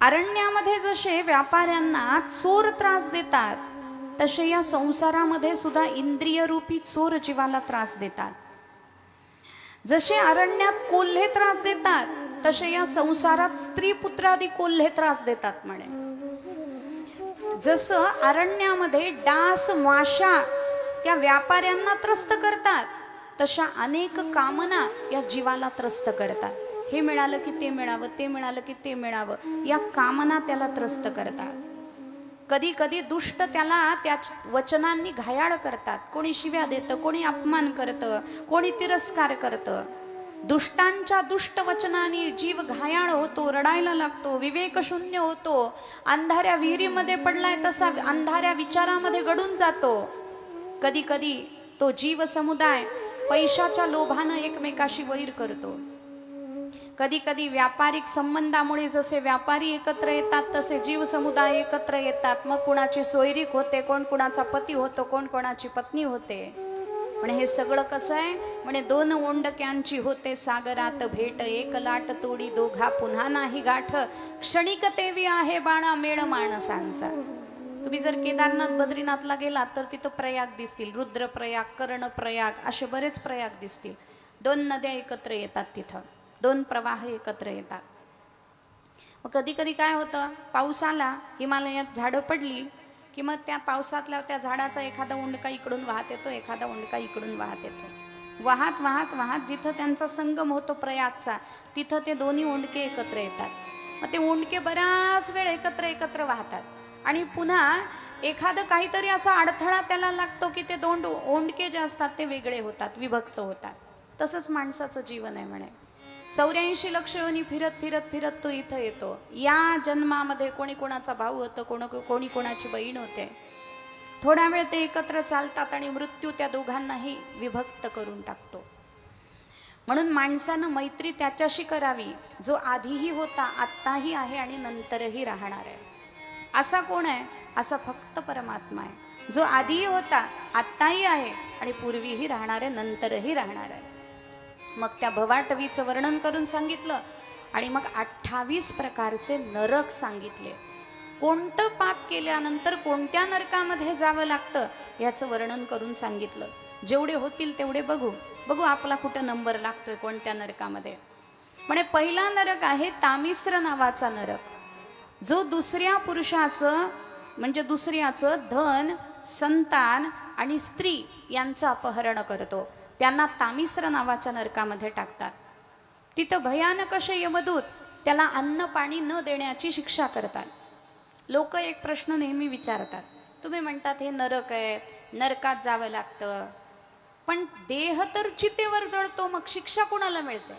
अरण्यामध्ये जसे व्यापाऱ्यांना चोर त्रास देतात, तसे या संसारामध्ये सुद्धा इंद्रिय रूपी चोर जीवाला त्रास देतात. जसे अरण्यात कोल्हे त्रास देतात, तसे या संसारात स्त्री पुत्रादी कोल्हे त्रास देतात. म्हणे जसं अरण्यामध्ये डास माशा त्या व्यापाऱ्यांना त्रस्त करतात, तशा अनेक कामना या जीवाला त्रस्त करतात. हे मिळालं की ते मिळावं, ते मिळालं की ते मिळावं, या कामना त्याला त्रस्त करतात. कधी कधी दुष्ट त्याला त्या वचनांनी घायाळ करतात. कोणी शिव्या देतं, कोणी अपमान करतं, कोणी तिरस्कार करतं. दुष्टांच्या दुष्ट वचनाने जीव घायाळ होतो, रडायला लागतो, विवेकशून्य होतो, अंधाऱ्या विहिरीमध्ये पडलाय तसा अंधाऱ्या विचारामध्ये गडून जातो. कधी कधी तो जीव समुदाय पैशाच्या लोभानं एकमेकाशी वैर करतो. कधी कधी व्यापारिक संबंधामुळे जसे व्यापारी एकत्र येतात, तसे जीव समुदाय एकत्र येतात. मग कुणाची सोयरीक होते, कोण कुणाचा पती होतो, कोण कोणाची पत्नी होते. पण हे सगळं कसं आहे? म्हणे 2 ओंडक्यांची होते सागरात भेट, एक लाट तोडी दोघा पुन्हा नाही गाठ, क्षणिक तेवी आहे बाणा मेळ माणसांचा. तुम्ही जर केदारनाथ बद्रीनाथला गेलात तर तिथं प्रयाग दिसतील, रुद्रप्रयाग, कर्णप्रयाग, असे बरेच प्रयाग दिसतील. 2 नद्या एकत्र येतात तिथं, 2 प्रवाह एकत्र येतात. मग कधी कधी काय होतं, पाऊस आला, हिमालयात झाडं पडली की मग त्या पावसातल्या त्या झाडाचा एखादा उंडका इकडून वाहत येतो, एखादा उंडका इकडून वाहत येतो. वाहत वाहत वाहत जिथं त्यांचा संगम होतो प्रयागचा, तिथं ते दोन्ही उंडके एकत्र येतात. मग ते उंडके बराच वेळ एकत्र वाहतात आणि पुन्हा एखादं काहीतरी असा अडथळा त्याला लागतो की ते 2 ओंडके जे असतात ते वेगळे होतात, विभक्त होतात. तसंच माणसाचं जीवन आहे. म्हणे 84 लक्ष योनी फिरत फिरत फिरत तो इथं येतो. या जन्मामध्ये कोणी कोणाचा भाऊ होतं, कोणी कोणाची बहीण होते. थोडा वेळ ते एकत्र चालतात आणि मृत्यू त्या दोघांनाही विभक्त करून टाकतो. म्हणून माणसानं मैत्री त्याच्याशी करावी जो आधीही होता, आत्ताही आहे आणि नंतरही राहणार आहे. असा कोण आहे? असा फक्त परमात्मा आहे, जो आधीही होता, आत्ताही आहे आणि पूर्वीही राहणार आहे, नंतरही राहणार आहे. मग त्या भवाटवीचं वर्णन करून सांगितलं आणि मग 28 प्रकारचे नरक सांगितले. कोणतं पाप केल्यानंतर कोणत्या नरकामध्ये जावं लागतं याचं वर्णन करून सांगितलं. जेवढे होतील तेवढे बघू आपला कुठं नंबर लागतोय कोणत्या नरकामध्ये. म्हणजे पहिला नरक आहे तामिश्र नावाचा नरक, जो दुसऱ्या पुरुषाचं म्हणजे दुसऱ्याचं धन, संतान आणि स्त्री यांचं अपहरण करतो. त्यांना तामिश्र नावाच्या नरकामध्ये टाकतात. तिथं भयानक असे यमदूत त्याला अन्न पाणी न देण्याची शिक्षा करतात. लोक एक प्रश्न नेहमी विचारतात, तुम्ही म्हणतात हे नरक आहेत, नरकात जावं लागतं, पण देह तर चितेवर जळतो, मग शिक्षा कुणाला मिळते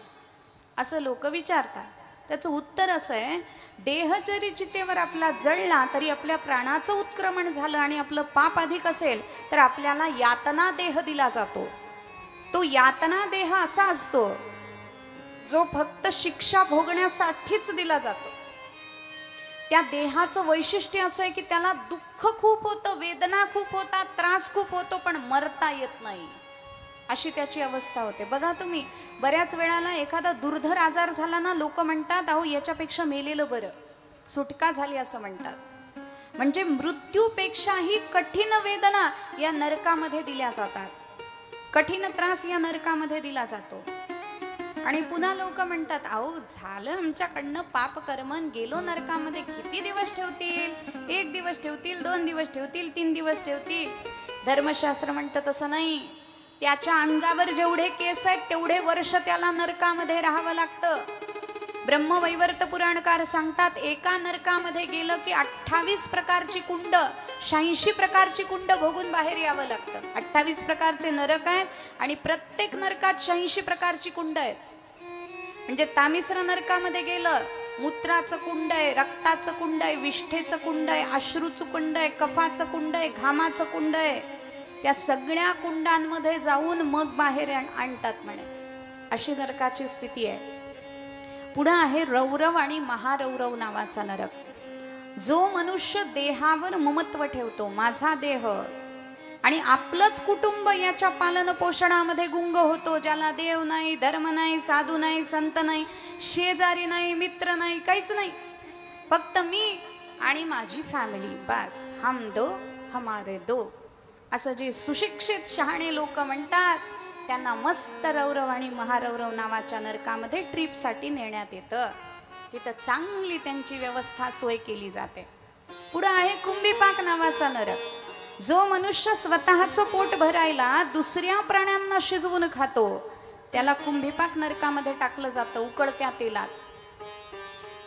असं लोक विचारतात. त्याचं उत्तर असं आहे, देह जरी चितेवर आपला जळला तरी आपल्या प्राणाचं उत्क्रमण झालं आणि आपलं पाप अधिक असेल तर आपल्याला यातना देह दिला जातो. तो यातना देह असा असतो जो फक्त शिक्षा भोगण्यासाठीच दिला जातो. त्या देहाचं वैशिष्ट्य असं आहे की त्याला दुःख खूप होतं, वेदना खूप होतात, त्रास खूप होतो, पण मरता येत नाही, अशी त्याची अवस्था होते. बघा तुम्ही, बऱ्याच वेळाला एखादा दुर्धर आजार झाला ना, लोक म्हणतात अहो याच्यापेक्षा मेलेलं बरं, सुटका झाली असं म्हणतात. म्हणजे मृत्यूपेक्षाही कठीण वेदना या नरकामध्ये दिल्या जातात, कठीण त्रास या नरकामध्ये दिला जातो. आणि पुन्हा लोक म्हणतात अहो झालं आमच्याकडनं पाप कर्मन, गेलो नरकामध्ये, किती दिवस ठेवतील? 1 दिवस ठेवतील, 2 दिवस ठेवतील, 3 दिवस ठेवतील. धर्मशास्त्र म्हणतं तसं नाही. त्याच्या अंगावर जेवढे केस आहेत तेवढे वर्ष त्याला नरकामध्ये राहावं लागतं. ब्रह्मवैवर्त पुराणकार सांगतात एका नरकामध्ये गेलं की 28 प्रकारची कुंड, 86 प्रकारची कुंड भोगून बाहेर यावं लागतं. 28 प्रकारचे नरक आहेत आणि प्रत्येक नरकात 86 प्रकारची कुंड आहेत. म्हणजे तामिश्र नरकामध्ये गेलं, मूत्राचं कुंड आहे, रक्ताचं कुंड आहे, विष्ठेचं कुंड आहे, अश्रूचं कुंड आहे, कफाचं कुंड आहे, घामाचं कुंड आहे. त्या सगळ्या कुंडांमध्ये जाऊन मग बाहेर आणतात म्हणे. अशी नरकाची स्थिती आहे. पुढे आहे रौरव आणि महारौरव नावाचा नरक. जो मनुष्य देहावर ममत्व ठेवतो, माझा देह, आणि आपलंच कुटुंब याच्या पालन पोषणामध्ये गुंग होतो, ज्याला देव नाही, धर्म नाही, साधू नाही, संत नाही, शेजारी नाही, मित्र नाही, काहीच नाही, फक्त मी आणि माझी फॅमिली, बस हम दो हमारे दो, असं जे सुशिक्षित शहाणे लोक म्हणतात, त्यांना मस्त रौरव आणि महारौरव नावाच्या नरकामध्ये ट्रिपसाठी नेण्यात येतं. तिथं चांगली त्यांची व्यवस्था सोय केली जाते. पुढे आहे कुंभीपाक नावाचा नरक. जो मनुष्य स्वतःचं पोट भरायला दुसऱ्या प्राण्यांना शिजवून खातो त्याला कुंभीपाक नरकामध्ये टाकलं जातं, उकळत्या तेलात.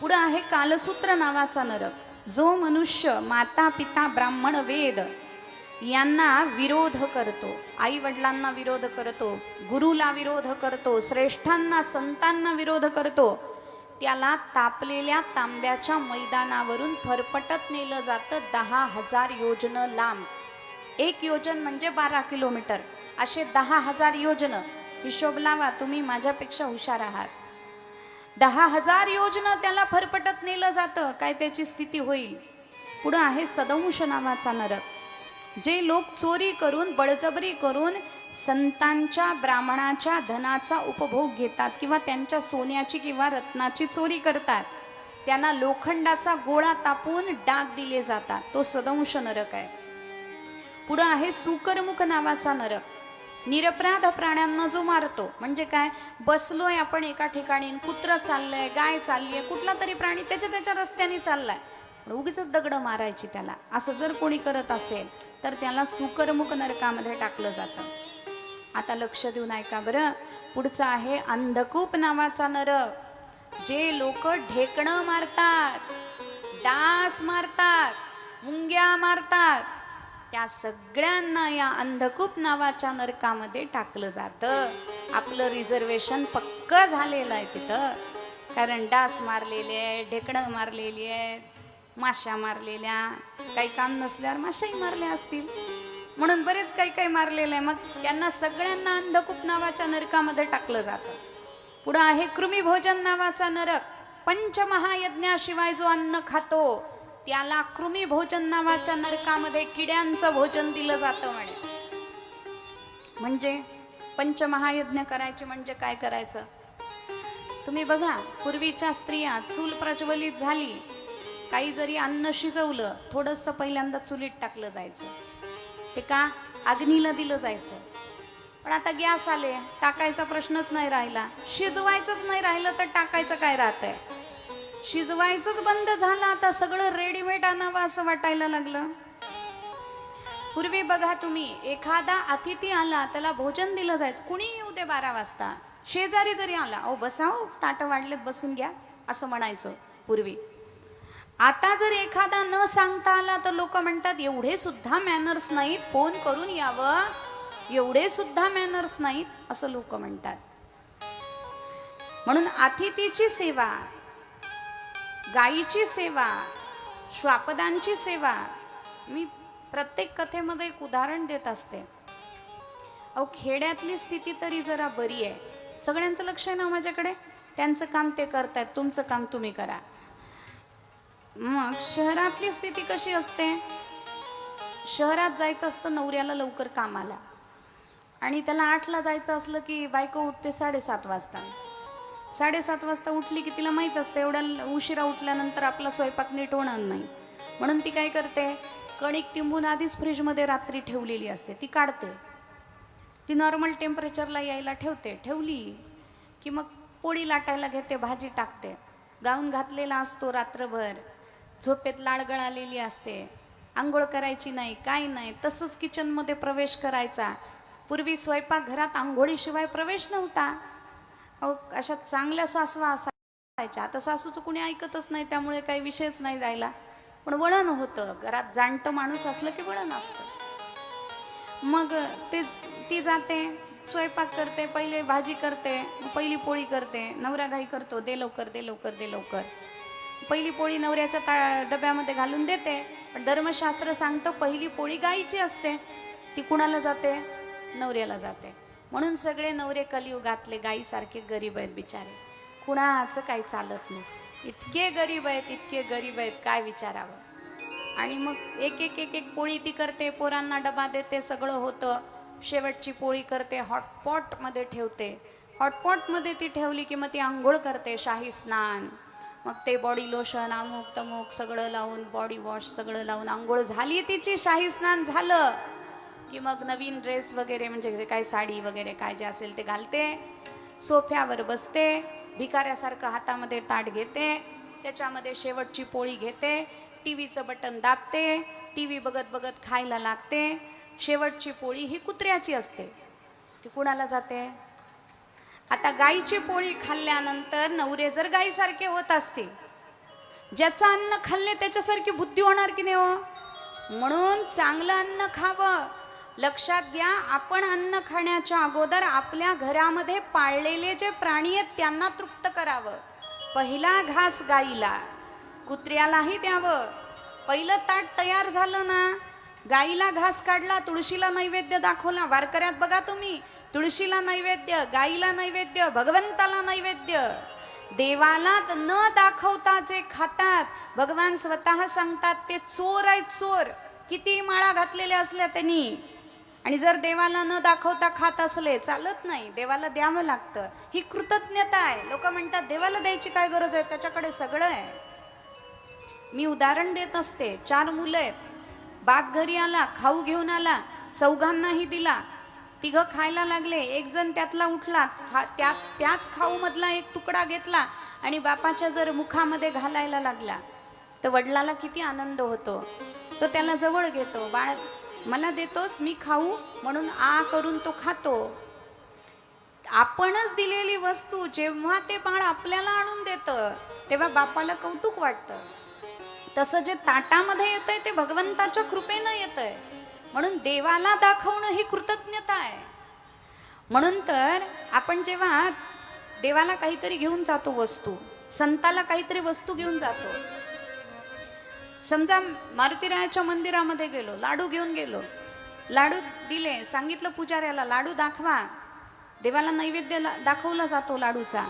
पुढे आहे कालसूत्र नावाचा नरक. जो मनुष्य माता पिता ब्राह्मण वेद यांना विरोध करतो, आई वडिलांना विरोध करतो, गुरुला विरोध करतो, श्रेष्ठांना संतांना विरोध करतो, त्याला तापलेल्या तांब्याच्या मैदानावरून फरफटत नेलं जातं 10,000 योजन लांब. 1 योजन म्हणजे 12 किलोमीटर, असे 10,000 योजन. हिशोब लावा, तुम्ही माझ्यापेक्षा हुशार आहात. 10,000 योजन त्याला फरफटत नेलं जातं. काय त्याची स्थिती होईल? पुढे आहे सदंश नावाचा नरक. जे लोक चोरी करून, बळजबरी करून संतांच्या ब्राह्मणाच्या धनाचा उपभोग घेतात किंवा त्यांच्या सोन्याची किंवा रत्नाची चोरी करतात, त्यांना लोखंडाचा गोळा तापून डाग दिले जातात. तो सदंश नरक आहे. पुढे आहे सुकरमुख नावाचा नरक. निरपराध प्राण्यांना जो मारतो, म्हणजे काय, बसलोय आपण एका ठिकाणी, कुत्रं चाललंय, गाय चालली आहे, कुठला तरी प्राणी त्याच्या रस्त्याने चाललाय, उगीच दगड मारायची त्याला, असं जर कोणी करत असेल तर त्याला सुकरमुख नरकामध्ये टाकलं जातं. आता लक्ष देऊन ऐका बरं. पुढचं आहे अंधकूप नावाचा नरक. जे लोक ढेकणं मारतात, डास मारतात, मुंग्या मारतात, त्या सगळ्यांना या अंधकूप नावाच्या नरकामध्ये टाकलं जातं. आपलं रिझर्वेशन पक्क झालेलं आहे तिथं, कारण डास मारलेले आहे, ढेकणं मारलेली आहेत, माश्या मारलेल्या, काही काम नसल्यावर माशाही मारल्या असतील, म्हणून बरेच काही मारलेलं आहे. मग त्यांना सगळ्यांना अंधकूप नावाच्या नरकामध्ये टाकलं जातं. पुढे आहे कृमीभोजन नावाचा नरक. पंचमहायज्ञाशिवाय जो अन्न खातो त्याला कृमीभोजन नावाच्या नरकामध्ये किड्यांचं भोजन दिलं जातं म्हणे. म्हणजे पंचमहायज्ञ करायचे म्हणजे काय करायचं? तुम्ही बघा, पूर्वीच्या स्त्रिया चूल प्रज्वलित झाली, काही जरी अन्न शिजवलं, थोडंसं पहिल्यांदा चुलीत टाकलं जायचं. ते का? अग्नीला दिलं जायचं. पण आता गॅस आले, टाकायचा प्रश्नच नाही राहिला. शिजवायचंच नाही राहिलं तर टाकायचं काय राहतंय? शिजवायचंच बंद झालं, आता सगळं रेडीमेड आणावं असं वाटायला लागलं. पूर्वी बघा तुम्ही, एखादा अतिथी आला त्याला भोजन दिलं जायचं, कुणी येऊ दे 12 वाजता, शेजारी जरी आला, ओ बसाव, ताटं वाढलेत बसून घ्या, असं म्हणायचं पूर्वी. आता जर एखादा न सांगता आला तर लोक म्हणतात एवढे सुद्धा मॅनर्स नाहीत, फोन करून यावं, एवढे सुद्धा मॅनर्स नाहीत, असं लोक म्हणतात. म्हणून अतिथीची सेवा, गायीची सेवा, श्वापदांची सेवा, मी प्रत्येक कथेमध्ये एक उदाहरण देत असते. अहो, खेड्यातली स्थिती तरी जरा बरी आहे, सगळ्यांचं लक्ष आहे ना माझ्याकडे, त्यांचं काम ते करतायत, तुमचं काम तुम्ही करा. मग शहरातली स्थिती कशी असते? शहरात जायचं असतं नवऱ्याला लवकर कामाला, आणि त्याला 8ला जायचं असलं की बायको उठते 7:30 वाजता. 7:30 वाजता उठली की तिला माहीत असतं एवढ्या उशिरा उठल्यानंतर आपला स्वयंपाक नीट होणार नाही, म्हणून ती काय करते, कणिक तिंबून आधीच फ्रीजमध्ये रात्री ठेवलेली असते, ती काढते, ती नॉर्मल टेम्परेचरला यायला ठेवली की मग पोळी लाटायला घेते, भाजी टाकते. गाऊन घातलेला असतो रात्रभर, झोपेत लाळ गळालेली असते, आंघोळ करायची नाही, काय नाही, तसंच किचनमध्ये प्रवेश करायचा. पूर्वी स्वयंपाकघरात आंघोळीशिवाय प्रवेश नव्हता. अहो अशा चांगल्या सासवा असायच्या. आता सासूचं कुणी ऐकतच नाही, त्यामुळे काही विषयच नाही जायला. पण वळण होतं, घरात जाणतं माणूस असलं की वळण असतं. मग ती जाते, स्वयंपाक करते, पहिले भाजी करते, पहिली पोळी करते. नवरा घाई करतो, दे लवकर दे लवकर दे लवकर. पहिली पोळी नवऱ्याच्या डब्यामध्ये घालून देते. पण धर्मशास्त्र सांगतं पहिली पोळी गाईची असते, ती कुणाला जाते? नवऱ्याला जाते. म्हणून सगळे नवरे कलियुगातले गाईसारखे गरीब आहेत बिचारे, कुणाचं काही चालत नाही. इतके गरीब आहेत, इतके गरीब आहेत, काय विचारावं. आणि मग एक एक एक एक पोळी ती करते, पोरांना डबा देते, सगळं होतं. शेवटची पोळी करते, हॉटपॉटमध्ये ठेवते. हॉटपॉटमध्ये ती ठेवली की मग ती आंघोळ करते, शाही स्नान. मग ते बॉडी लोशन अमुक तमुक सगळं लावून, बॉडी वॉश सगळं लावून आंघोळ झाली तिची, शाही स्नान झालं की मग नवीन ड्रेस वगैरे म्हणजे काय साडी वगैरे काय जे असेल ते घालते. सोफ्यावर बसते, भिकाऱ्यासारखं हातामध्ये ताट घेते, त्याच्यामध्ये शेवटची पोळी घेते, टीव्हीचं बटन दाबते, टीव्ही बघत बघत खायला लागते. शेवटची पोळी ही कुत्र्याची असते, ती कुणाला जाते? आता गाईची पोळी खाल्ल्यानंतर नवरे जर गाईसारखे होत असते, ज्याचं अन्न खाल्ले त्याच्यासारखी बुद्धी होणार की नाही हो? म्हणून चांगलं अन्न खावं. लक्षात घ्या, आपण अन्न खाण्याच्या अगोदर आपल्या घरामध्ये पाळलेले जे प्राणी आहेत त्यांना तृप्त करावं. पहिला घास गाईला, कुत्र्यालाही द्यावं. पहिलं ताट तयार झालं ना, गाईला घास काढला, तुळशीला नैवेद्य दाखवला. वारकऱ्यात बघा तुम्ही, तुळशीला नैवेद्य, गाईला नैवेद्य, भगवंताला नैवेद्य. देवाला न दाखवता जे खातात, भगवान स्वतः सांगतात ते चोर आहेत, चोर. किती माळा घातलेल्या असल्या त्यांनी, आणि जर देवाला न दाखवता खात असले चालत नाही, देवाला द्यावं लागतं. ही कृतज्ञता आहे. लोक म्हणतात देवाला द्यायची काय गरज आहे, त्याच्याकडे सगळं आहे. मी उदाहरण देत असते. 4 मुलं आहेत, बाप घरी आला, खाऊ घेऊन आला, चौघांनाही दिला. 3 खायला लागले. एक जण त्यातला उठला, त्याच खाऊ मधला एक तुकडा घेतला आणि बापाच्या जर मुखामध्ये घालायला लागला, तर वडिलाला किती आनंद होतो. तो त्याला जवळ घेतो, बाळ मला देतोस, मी खाऊ, म्हणून आ करून तो खातो. आपणच दिलेली वस्तू जेव्हा ते बाळ आपल्याला आणून देतं तेव्हा बापाला कौतुक वाटतं. तसं जे ताटामध्ये येतंय ते भगवंताच्या कृपेनं येतंय. म्हणून देवाला दाखवणं ही कृतज्ञता आहे. म्हणून तर आपण जेव्हा देवाला काहीतरी घेऊन जातो वस्तू, संताला काहीतरी वस्तू घेऊन जातो. समजा मारुतीरायाच्या मंदिरामध्ये गेलो, लाडू घेऊन गेलो, लाडू दिले, सांगितलं पुजाऱ्याला लाडू दाखवा. देवाला नैवेद्य दाखवला जातो लाडूचा.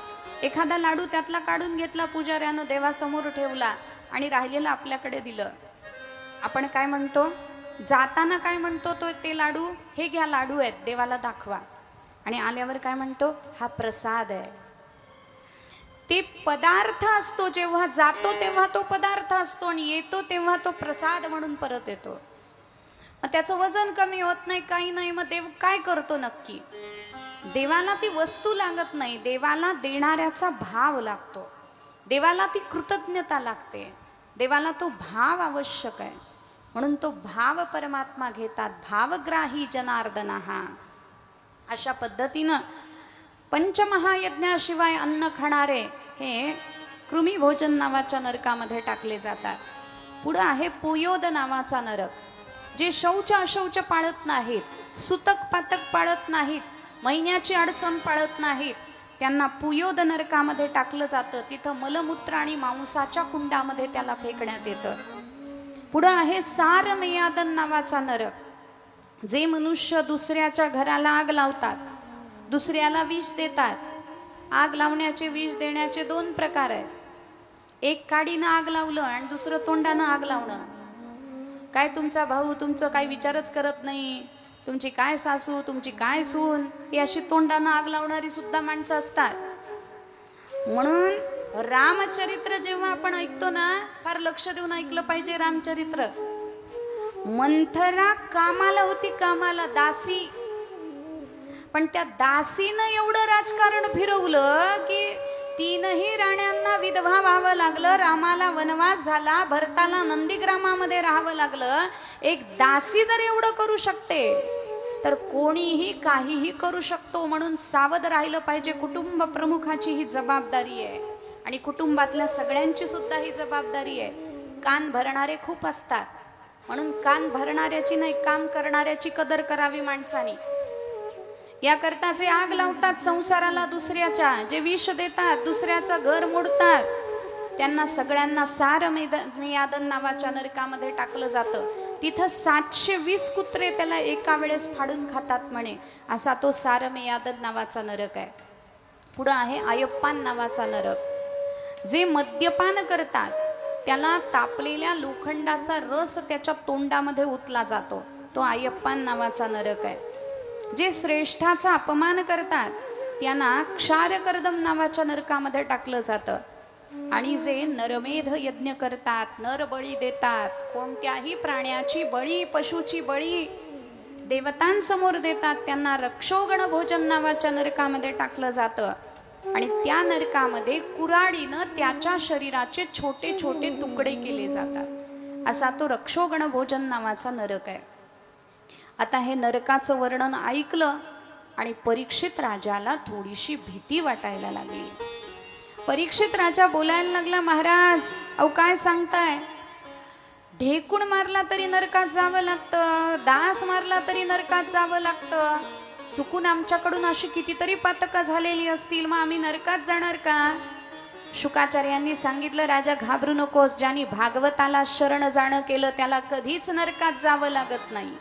एखादा लाडू त्यातला काढून घेतला पुजाऱ्यानं, देवासमोर ठेवला आणि राहिलेलं आपल्याकडे दिलं. आपण काय म्हणतो? जाताना काय म्हणतो? तो ते लाडू, हे घ्या लाडू आहेत, देवाला दाखवा. आणि आल्यावर काय म्हणतो? हा प्रसाद आहे. ते पदार्थ असतो, जेव्हा जातो तेव्हा तो पदार्थ असतो आणि येतो तेव्हा तो प्रसाद म्हणून परत येतो. मग त्याचं वजन कमी होत नाही, काही नाही. मग देव काय करतो नक्की? देवाला ती वस्तू लागत नाही, देवाला देणाऱ्याचा भाव लागतो. देवाला ती कृतज्ञता लागते, देवाला तो भाव आवश्यक आहे. म्हणून तो भाव परमात्मा घेतात. भावग्राही जनार्दनः. अशा पद्धतीनं पंचमहायज्ञाशिवाय अन्न खाणारे हे कृमी भोजन नावाच्या नरकामध्ये टाकले जातात. पुढं आहे पुयोद नावाचा नरक. जे शौच अशौच पाळत नाहीत, सुतक पातक पाळत नाहीत, महिन्याची अडचण पाळत नाहीत, त्यांना पुयोद नरकामध्ये टाकलं जातं. तिथं मलमूत्र आणि मांसाच्या कुंडामध्ये त्याला फेकण्यात येतं. पुढं आहे सारमेयादन नावाचा नरक. जे मनुष्य दुसऱ्याच्या घराला आग लावतात, दुसऱ्याला विष देतात. आग लावण्याचे, विष देण्याचे 2 प्रकार आहेत. एक काडीनं आग लावलं आणि दुसरं तोंडानं आग लावणं. काय तुमचा भाऊ तुमचं काही विचारच करत नाही, तुमची काय सासू, तुमची काय सून, ही अशी तोंडानं आग लावणारी सुद्धा माणसं असतात. म्हणून रामचरित्र जेव्हा आपण ऐकतो ना, फार लक्ष देऊन ऐकलं पाहिजे रामचरित्र. मंथरा कामाला होती, कामाला दासी. पण त्या दासीनं एवढं राजकारण फिरवलं की 3ही राण्यांना विधवा व्हावं लागलं. रामाला वनवास झाला, भरताला नंदीग्रामामध्ये राहावं लागलं. एक दासी जर एवढं करू शकते तर कोणीही काहीही करू शकतो, म्हणून सावध राहिलं पाहिजे. कुटुंब प्रमुखाची ही जबाबदारी आहे आणि कुटुंबातल्या सगळ्यांची सुद्धा ही जबाबदारी आहे. कान भरणारे खूप असतात, म्हणून कान भरणाऱ्याची नाही, काम करणाऱ्याची कदर करावी माणसाने. याकरता जे आग लावतात संसाराला दुसऱ्याच्या, जे विष देतात, दुसऱ्याचं घर मोडतात, त्यांना सगळ्यांना सारमेयादन नावाच्या नरकामध्ये टाकलं जातं. तिथं 720 कुत्रे त्याला एका वेळेस फाडून खातात म्हणे, असा तो सारमेयादन नावाचा नरक आहे. पुढं आहे आयप्पान नावाचा नरक. जे मद्यपान करतात त्याला तापलेल्या लोखंडाचा रस त्याच्या तोंडामध्ये ओतला जातो, तो आयप्पान नावाचा नरक आहे. जे श्रेष्ठाचा अपमान करतात त्यांना क्षारकर्दम नावाच्या नरकामध्ये टाकलं जातं. आणि जे नरमेध यज्ञ करतात, नरबळी देतात, कोणत्याही प्राण्याची बळी, पशुची बळी देवतांसमोर देतात, त्यांना रक्षोगण भोजन नावाच्या नरकामध्ये टाकलं जातं. आणि त्या नरकामध्ये कुऱ्हाडीनं त्याच्या शरीराचे छोटे छोटे तुकडे केले जातात, असा तो रक्षोगण भोजन नावाचा नरक आहे. आता हे नरकाचं वर्णन ऐकलं आणि परीक्षित राजाला थोडीशी भीती वाटायला लागली. परीक्षित राजा बोलायला लागला, महाराज अहो काय सांगताय, ढेकूण मारला तरी नरकात जावं लागतं, डास मारला तरी नरकात जावं लागतं, चुकून आमच्याकडून अशी कितीतरी पातकं झालेली असतील, मग आम्ही नरकात जाणार का? शुकाचार्यांनी सांगितलं, राजा घाबरू नकोस, ज्यांनी भागवताला शरण जाणं केलं त्याला कधीच नरकात जावं लागत नाही.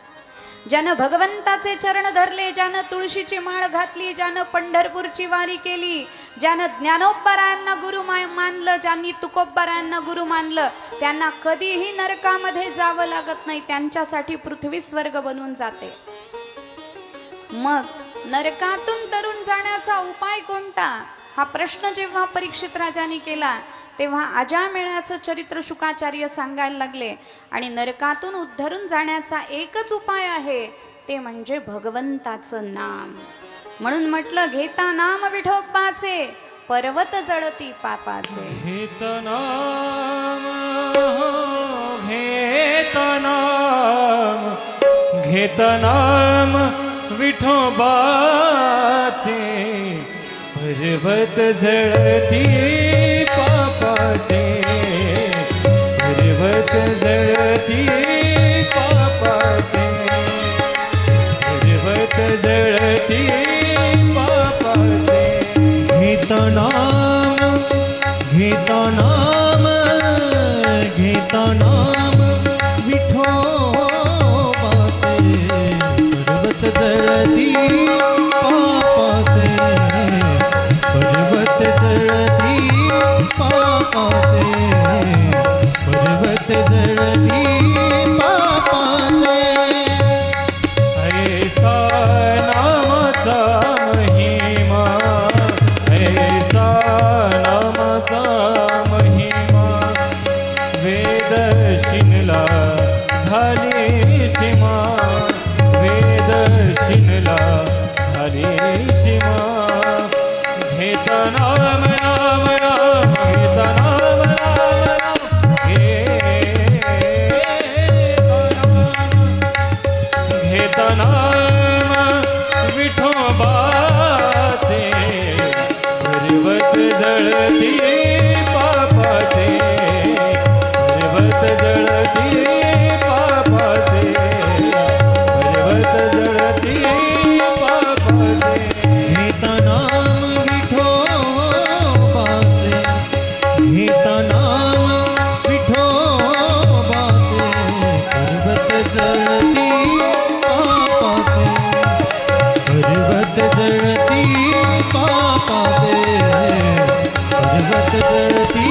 ज्यानं भगवंताचे चरण धरले, ज्यानं तुळशीची माळ घातली, ज्यानं पंढरपूरची वारी केली, ज्यानं ज्ञानोबरायांना गुरु मानलं, ज्यांनी तुकोबरायांना गुरु मानलं, त्यांना कधीही नरकामध्ये जावं लागत नाही, त्यांच्यासाठी पृथ्वी स्वर्ग बनून जाते. मग नरकातून तरुण जाण्याचा उपाय कोणता, हा प्रश्न जेव्हा परीक्षित राजाने केला तेव्हा अजामिळाचं चरित्र शुकाचार्य सांगायला लागले. आणि नरकातून उद्धरून जाण्याचा एकच उपाय आहे, ते म्हणजे भगवंताचं नाम. म्हणून म्हटलं, घेता नाम विठोबाचे, पर्वत जळती पापाचे. घेत नाम, घेत नाम, घेत नाम विठोबाचे, पर्वत जळती पापाचे, पर्वत जळती पापाचे, पर्वत जळती पापाचे. घेता नाम, घेता नाम, घेता नाम विठोबाचे, पर्वत जळती पापाचे, पर्वत जळती पापाचे, पर्वत जळती पापाचे. ऐसा नामाचा महिमा, ऐसा नामाचा महिमा, वेद शिनला झाली सीमा, वेद शिनला झाली सीमा. घेत नाम, नाम, नाम, घेत नाम, नाम, नाम, घेत नाम विठोबाचे, पर्वत जळती पापाचे, पर्वत जळती पापाचे, पर्वत जळती पापाचे. घेता नाम विठोबाचे, घेता नाम विठोबाचे, पर्वत जळती पापाचे, पर्वत जळती पापाचे, पर्वत जळती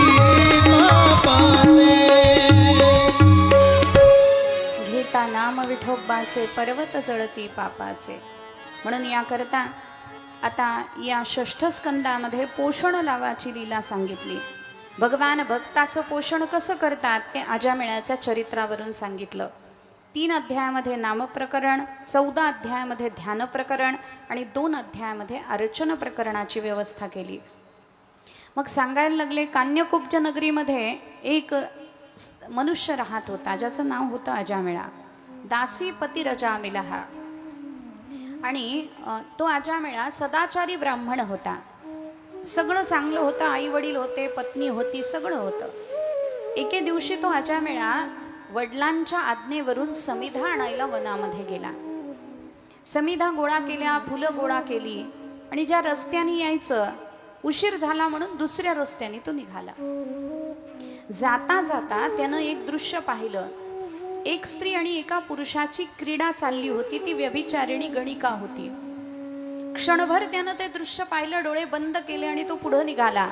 पापाचे. घेता नाम विठोबाचे, पर्वत जळती पापाचे. म्हणून याकरता आता या षष्ठ स्कंदामध्ये पोषण लावाची लीला सांगितली. भगवान भक्ताचं पोषण कसं करतात ते अजामिळाच्या चरित्रावरून सांगितलं. 3 अध्यायामध्ये नामप्रकरण, 14 अध्यायामध्ये ध्यान प्रकरण आणि 2 अध्यायामध्ये अर्चन प्रकरणाची व्यवस्था केली. मग सांगायला लागले, कान्यकुब्ज नगरीमध्ये एक मनुष्य राहत होता, ज्याचं नाव होतं अजामिळा. दासीपती रजामिला. आणि तो अजामिळा सदाचारी ब्राह्मण होता. सगळं चांगलं होतं, आई वडील होते, पत्नी होती, सगळं होतं. एके दिवशी तो अजामिळा वडिलांच्या आज्ञेवरून समिधा आणायला वनामध्ये गेला. समिधा गोळा केल्या, फुलं गोळा केली आणि ज्या रस्त्याने यायचं उशीर झाला म्हणून दुसऱ्या रस्त्याने तो निघाला. जाता जाता त्यानं एक दृश्य पाहिलं. एक स्त्री आणि एका पुरुषाची क्रीडा चालली होती. ती व्यभिचारिणी गणिका होती. क्षणभर त्यानं ते दृश्य पाहिलं, डोळे बंद केले आणि तो पुढे निघाला.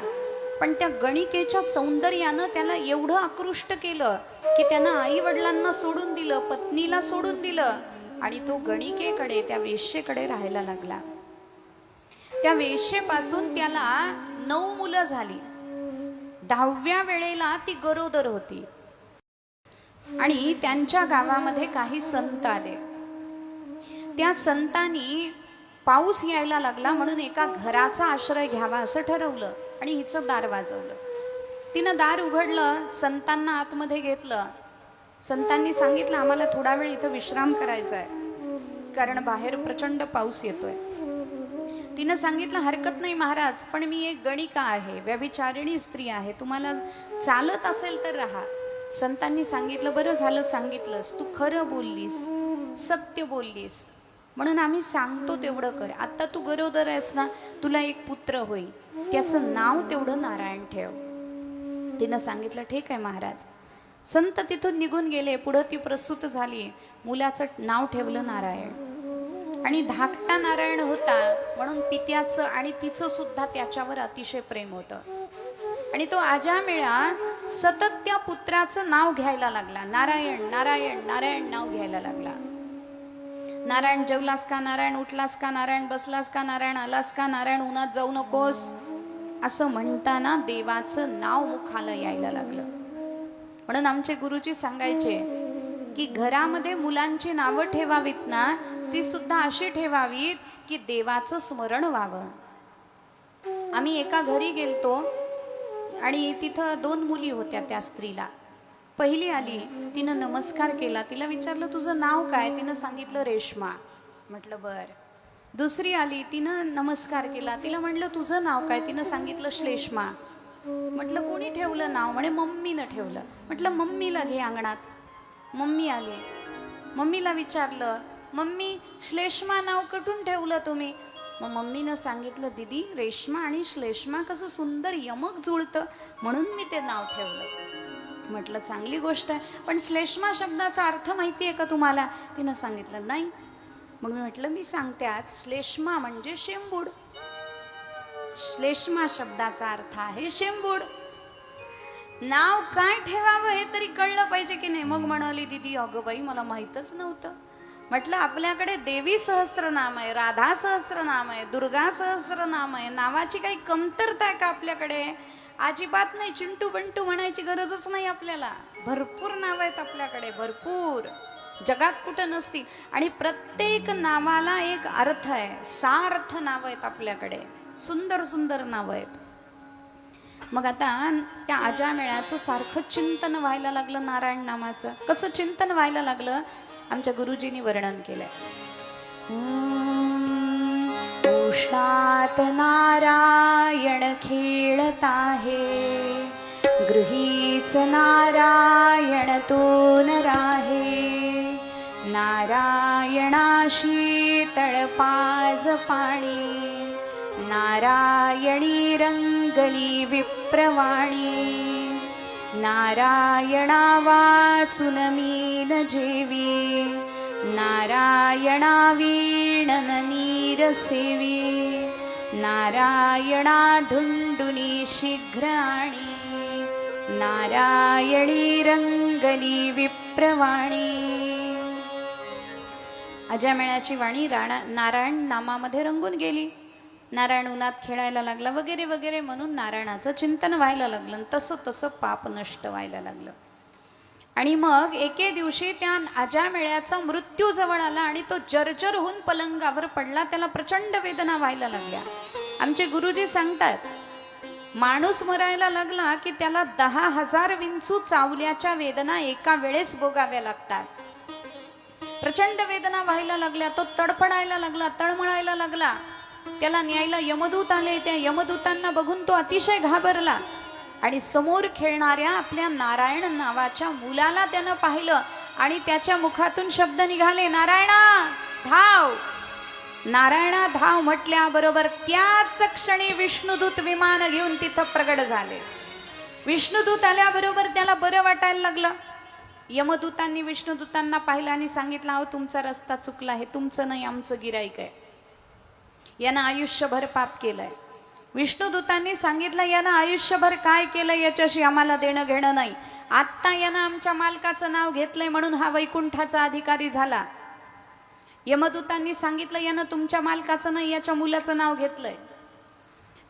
पण त्या गणिकेच्या सौंदर्यानं त्याला एवढं आकृष्ट केलं की त्यानं आई वडिलांना सोडून दिलं, पत्नीला सोडून दिलं आणि तो गणिकेकडे, त्या वेश्येकडे राहायला लागला. त्या वेश्येपासून त्याला 9 मुलं झाली. 10व्या वेळेला ती गरोदर होती. आणि त्यांच्या गावामध्ये काही संत आले. त्या संतांनी पाऊस यायला लागला म्हणून एका घराचा आश्रय घ्यावा असं ठरवलं आणि हिचं दार वाजवलं. तिनं दार उघडलं, संतांना आतमध्ये घेतलं. संतांनी सांगितलं आम्हाला थोडा वेळ इथं विश्राम करायचा आहे कारण बाहेर प्रचंड पाऊस येतोय. तिनं सांगितलं हरकत नाही महाराज, पण मी एक गणिका आहे, व्यभिचारिणी स्त्री आहे, तुम्हाला चालत असेल तर राहा. संतांनी सांगितलं बरं झालं सांगितलंस, तू खरं बोललीस, सत्य बोललीस, म्हणून आम्ही सांगतो तेवढं कर. आता तू गरोदर आहेस ना, तुला एक पुत्र होईल, त्याचं नाव तेवढं नारायण ठेव. तिनं सांगितलं ठीक आहे महाराज. संत तिथून निघून गेले. पुढं ती प्रसूत झाली. मुलाचं नाव ठेवलं नारायण. आणि धाकटा नारायण होता म्हणून पित्याचं आणि तिचं सुद्धा त्याच्यावर अतिशय प्रेम होतं. आणि तो अजामिळा सतत त्या पुत्राचं नाव घ्यायला लागला. नारायण नारायण नारायण नाव घ्यायला लागला. नारायण जेवलास का, नारायण उठलास का, नारायण बसलास का, नारायण आलास का, नारायण उन्हात जाऊ नकोस, असं म्हणताना देवाचं नाव मुखाला यायला लागलं. म्हणून आमचे गुरुजी सांगायचे की घरामध्ये मुलांची नावं ठेवावीत ना, ती सुद्धा अशी ठेवावीत की देवाचं स्मरण व्हावं. आम्ही एका घरी गेलतो आणि तिथं 2 मुली होत्या. त्या स्त्रीला पहिली आली, तिनं नमस्कार केला. तिला विचारलं तुझं नाव काय? तिनं सांगितलं रेश्मा. म्हटलं बर. दुसरी आली, तिनं नमस्कार केला. तिला म्हटलं तुझं नाव काय? तिनं सांगितलं श्लेष्मा. म्हटलं कोणी ठेवलं नाव? म्हणे मम्मीनं ठेवलं. म्हटलं मम्मीला घे अंगणात. मम्मी आली. मम्मीला विचारलं मम्मी श्लेष्मा नाव कुठून ठेवलं तुम्ही? मग मम्मीनं सांगितलं दीदी रेश्मा आणि श्लेष्मा कसं सुंदर यमक जुळतं म्हणून मी ते नाव ठेवलं. म्हटलं चांगली गोष्ट आहे, पण श्लेष्मा शब्दाचा अर्थ माहिती आहे का तुम्हाला? तिनं सांगितलं नाही. मग मी म्हटलं मी सांगते आज. श्लेष्मा म्हणजे शेंबूड. श्लेष्मा शब्दाचा अर्थ आहे शेंबूड. नाव काय ठेवावं हे तरी कळलं पाहिजे की नाही. मग म्हणाली दीदी अगं बाई मला माहीतच नव्हतं. म्हटलं आपल्याकडे देवी सहस्त्रनाम आहे, राधा सहस्त्रनाम आहे, दुर्गा सहस्त्रनाम आहे. नावाची काही कमतरता आहे का आपल्याकडे? अजिबात नाही. चिंटू बंटू म्हणायची गरजच नाही आपल्याला. भरपूर नाव आहेत आपल्याकडे, भरपूर, जगात कुठं नसतील. आणि प्रत्येक नावाला एक अर्थ आहे. सार्थ नाव आहेत आपल्याकडे, सुंदर सुंदर नाव आहेत. मग आता त्या अजामिळाचं सारखं चिंतन व्हायला लागलं नारायण नामाचं. कसं चिंतन व्हायला लागलं आमच्या गुरुजींनी वर्णन केलंय. उष्णात नारायण खेळत आहे, गृहीच नारायण तो न राहे. नारायणाशी तळपाज पाणी, नारायणी रंगली विप्रवाणी. नारायणा वाचून मीन जेवी, नारायणा वीणन नीर सेवी. नारायणा धुंडुनी शीघ्र आणि, नारायणी रंगली विप्रवाणी. अजामिळाची वाणी नारायण नामामध्ये रंगून गेली. नारायण उन्हात खेळायला लागला वगैरे वगैरे म्हणून नारायणाचं चिंतन व्हायला लागलं. तसं तसं पाप नष्ट व्हायला लागलं. आणि मग एके दिवशी त्या अजामिळाचा मृत्यू जवळ आला आणि तो जर्जर होऊन पलंगावर पडला. त्याला प्रचंड वेदना व्हायला लागल्या. आमचे गुरुजी सांगतात माणूस मरायला लागला की त्याला 10,000 विंचू चावल्याच्या वेदना एका वेळेस भोगाव्या लागतात. प्रचंड वेदना व्हायला लागल्या, तो तडफडायला लागला, तळमळायला लागला. त्याला न्यायला यमदूत आले. त्या यमदूतांना बघून तो अतिशय घाबरला आणि समोर खेळणाऱ्या आपल्या नारायण नावाच्या मुलाला त्यानं पाहिलं आणि त्याच्या मुखातून शब्द निघाले, नारायणा धाव. नारायणा धाव म्हटल्याबरोबर त्याच क्षणी विष्णुदूत विमान घेऊन तिथं प्रगट झाले. विष्णुदूत आल्याबरोबर त्याला बरं वाटायला लागलं. यमदूतांनी विष्णुदूतांना पाहिलं आणि सांगितलं, अहो तुमचा रस्ता चुकला, हे तुमचं नाही, आमचं गिराईक आहे. यानं आयुष्यभर पाप केलंय. विष्णुदूतांनी सांगितलं, यानं आयुष्यभर काय केलं याच्याशी आम्हाला देणं घेणं नाही. आत्ता यानं आमच्या मालकाचं नाव घेतलंय म्हणून हा वैकुंठाचा अधिकारी झाला. यमदूतांनी सांगितलं, यानं तुमच्या मालकाचं नाही, याच्या मुलाचं नाव घेतलंय.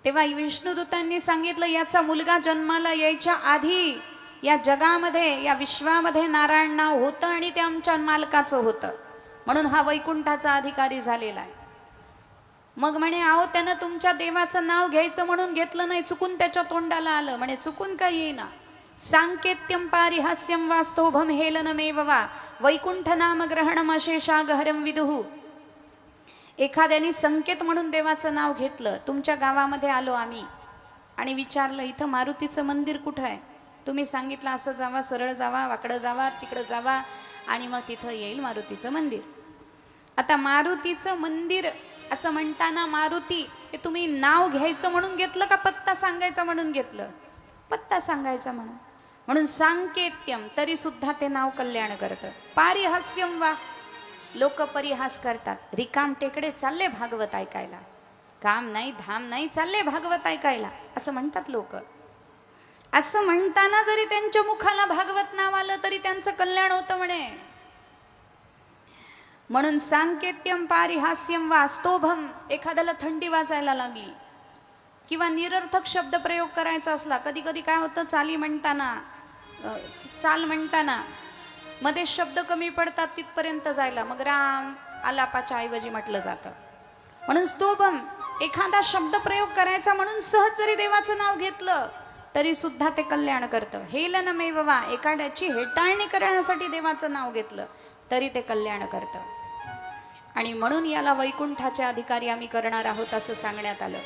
तेव्हा विष्णुदूतांनी सांगितलं, याचा मुलगा जन्माला यायच्या आधी या जगामध्ये, या विश्वामध्ये नारायण नाव होतं आणि ते आमच्या मालकाचं होतं, म्हणून हा वैकुंठाचा अधिकारी झालेला आहे. मग म्हणे, अहो त्यानं तुमच्या देवाचं नाव घ्यायचं म्हणून घेतलं नाही, चुकून त्याच्या तोंडाला आलं. म्हणे, चुकून काय येईना. सांकेत्यम पारिहास्यम वास्तोभम हेलनमेव वा वैकुंठ नाम ग्रहणम अशेषागहरम विदुहु. एखाद्याने संकेत म्हणून देवाचं नाव घेतलं. तुमच्या गावामध्ये आलो आम्ही आणि विचारलं, इथं मारुतीचं मंदिर कुठं आहे? तुम्ही सांगितलं, असं जावा, सरळ जावा, वाकडं जावा, तिकडं जावा आणि मग तिथं येईल मारुतीचं मंदिर. आता मारुतीचं मंदिर असं म्हणताना मारुती हे तुम्ही नाव घ्यायचं म्हणून घेतलं का पत्ता सांगायचा म्हणून घेतलं? पत्ता सांगायचा म्हणून. म्हणून सांकेत्यम, तरी सुद्धा ते नाव कल्याण करतं. पारिहास्यम वा, लोक परिहास करतात. रिकाम टेकडे चालले भागवत ऐकायला, काम नाही धाम नाही, चालले भागवत ऐकायला, असं म्हणतात लोक. असं म्हणताना जरी त्यांच्या मुखाला भागवत नाव आलं तरी त्यांचं कल्याण होतं म्हणे. म्हणून सांकेत्यम पारिहास्यम वास्तोभम. एखाद्याला थंडी वाजायला लागली किंवा निरर्थक शब्द प्रयोग करायचा असला, कधी कधी काय होतं, चाल म्हणताना मध्ये शब्द कमी पडतात तिथपर्यंत जायला, मग राम आलापाच्या ऐवजी म्हटलं जातं. म्हणून स्तोभम, एखादा शब्द प्रयोग करायचा म्हणून सहज जरी देवाचं नाव घेतलं तरी सुद्धा ते कल्याण करतं. हेलनमेव वा, एखाद्याची हेटाळणी करण्यासाठी देवाचं नाव घेतलं तरी ते कल्याण करतं. आणि म्हणून याला वैकुंठाचे अधिकारी आम्ही करणार आहोत असं सांगण्यात आलं.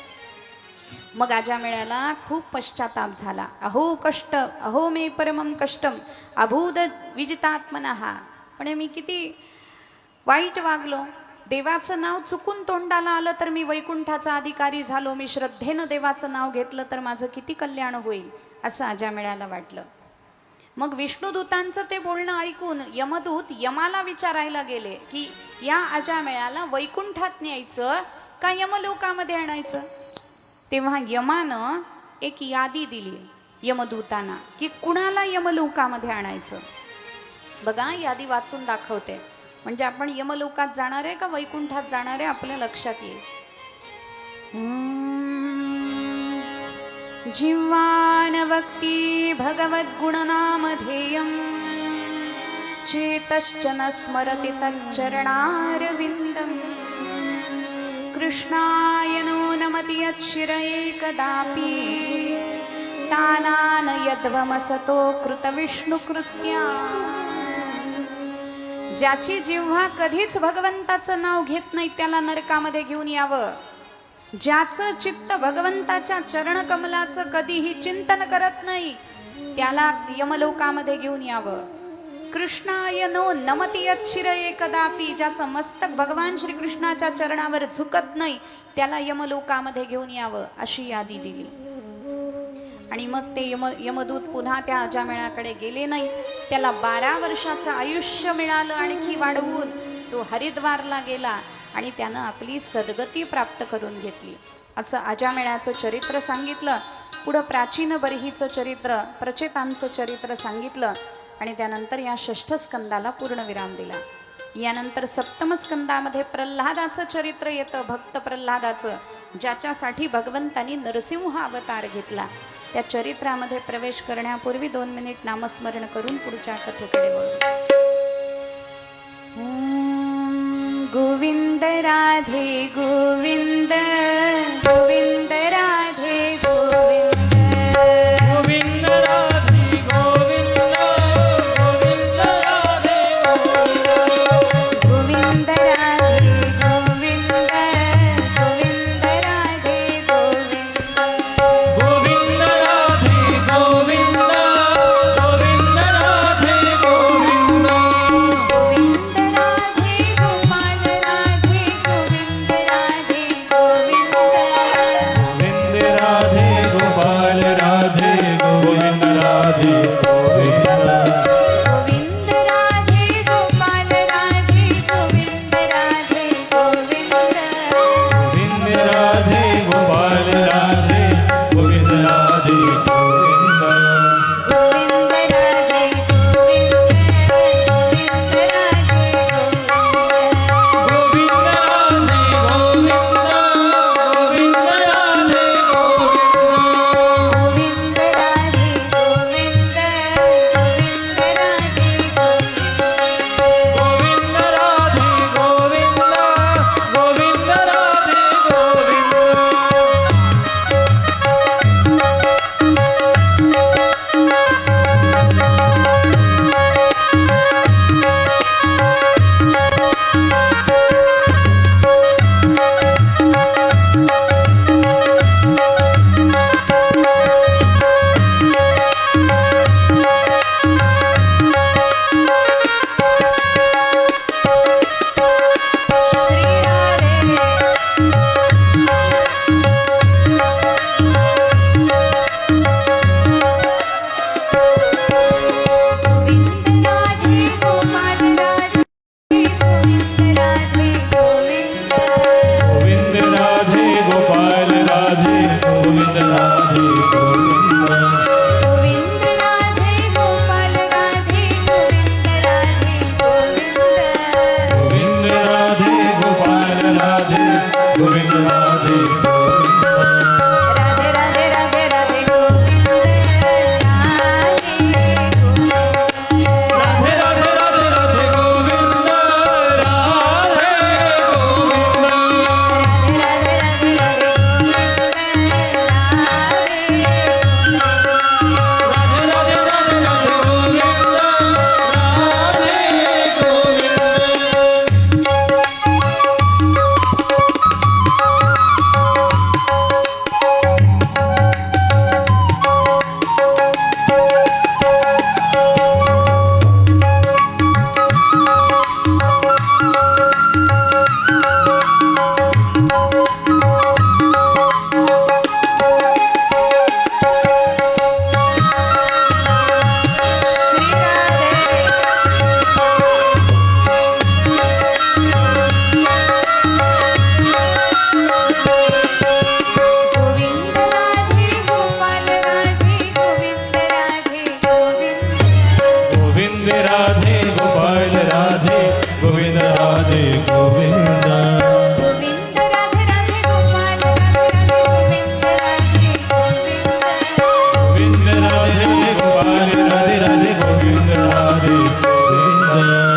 मग अजामिळाला खूप पश्चाताप झाला. अहो कष्ट, अहो मे परमम कष्टम अभूद विजितात्मनः. म्हणजे मी किती वाईट वागलो, देवाचं नाव चुकून तोंडाला आलं तर मी वैकुंठाचा अधिकारी झालो, मी श्रद्धेनं देवाचं नाव घेतलं तर माझं किती कल्याण होईल असं अजामिळाला वाटलं. मग विष्णुदूतांचं ते बोलणं ऐकून यमदूत यमाला विचारायला गेले की या अजामिळाला वैकुंठात न्यायचं का यमलोकामध्ये आणायचं? तेव्हा यमानं एक यादी दिली यमदूतांना की कुणाला यमलोकामध्ये आणायचं. बघा, यादी वाचून दाखवते म्हणजे आपण यमलोकात जाणार आहे का वैकुंठात जाणार आहे आपल्या लक्षात येईल. जिह्वान वक्ति भगवद्गुणनामधेयं चेतश्च न स्मरति तच्चरणारविन्दं कृष्णाय नो नमति यच्छिरये कदापि तानानयध्वमसतो कृतविष्णुकृत्या. ज्याची जिव्हा कधीच भगवंताचं नाव घेत नाही त्याला नरकामध्ये घेऊन यावं. ज्याचं चित्त भगवंताच्या चरणकमलाचं कधीही चिंतन करत नाही त्याला यमलोकामध्ये घेऊन यावं. कृष्णाय नो नमति यच्छिरये कदापि. ज्याचं मस्तक भगवान श्रीकृष्णाच्या चरणावर झुकत नाही त्याला यमलोकामध्ये घेऊन यावं अशी यादी दिली. आणि मग ते यमदूत पुन्हा त्या अजामिळाकडे गेले नाही. त्याला 12 वर्षाचं आयुष्य मिळालं आणखी वाढवून. तो हरिद्वारला गेला आणि त्यानं आपली सद्गती प्राप्त करून घेतली. असं अजामिळाचं चरित्र सांगितलं. पुढं प्राचीन बर्हीचं चरित्र, प्रचेतांचं चरित्र सांगितलं आणि त्यानंतर या 6ठ स्कंदाला पूर्णविराम दिला. यानंतर 7म स्कंदामध्ये प्रल्हादाचं चरित्र येतं, भक्त प्रल्हादाचं, ज्याच्यासाठी भगवंतांनी नरसिंह अवतार घेतला. त्या चरित्रामध्ये प्रवेश करण्यापूर्वी 2 मिनिट नामस्मरण करून पुढच्या कथेकडे वळू. गोविंद राधे गोविंद, गोविंद राधे गोविंद, गोविंद राधे गोविंद, गोविंद राधे गोविंद, गोविंद राधे राधे राधे राधे राधे गोविंद राधे राधे राधे राधे गोविंद राधे गोविंद राधे राधे राधे राधे राधे राधे गोविंद गोविंद राधे गोपाल राधे गोविंद राधे गोविंद गोविंद राधे गोपाल राधे गोविंद राधे गोविंद गोविंद राधे राधे गोपाल राधे गोविंद राधे गोविंद गोविंद राधे राधे गोपाल राधे राधे गोविंद राधे गोविंद राधे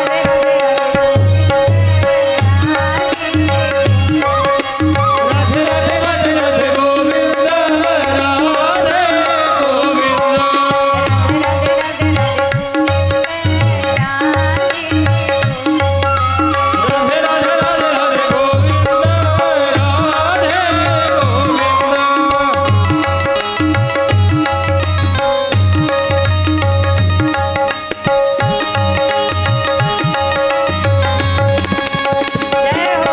राधे राधे राधे राधे राधे राधे गोविंद राधे गोविंद राधे राधे राधे राधे राधे राधे गोविंद राधे गोविंद जय हो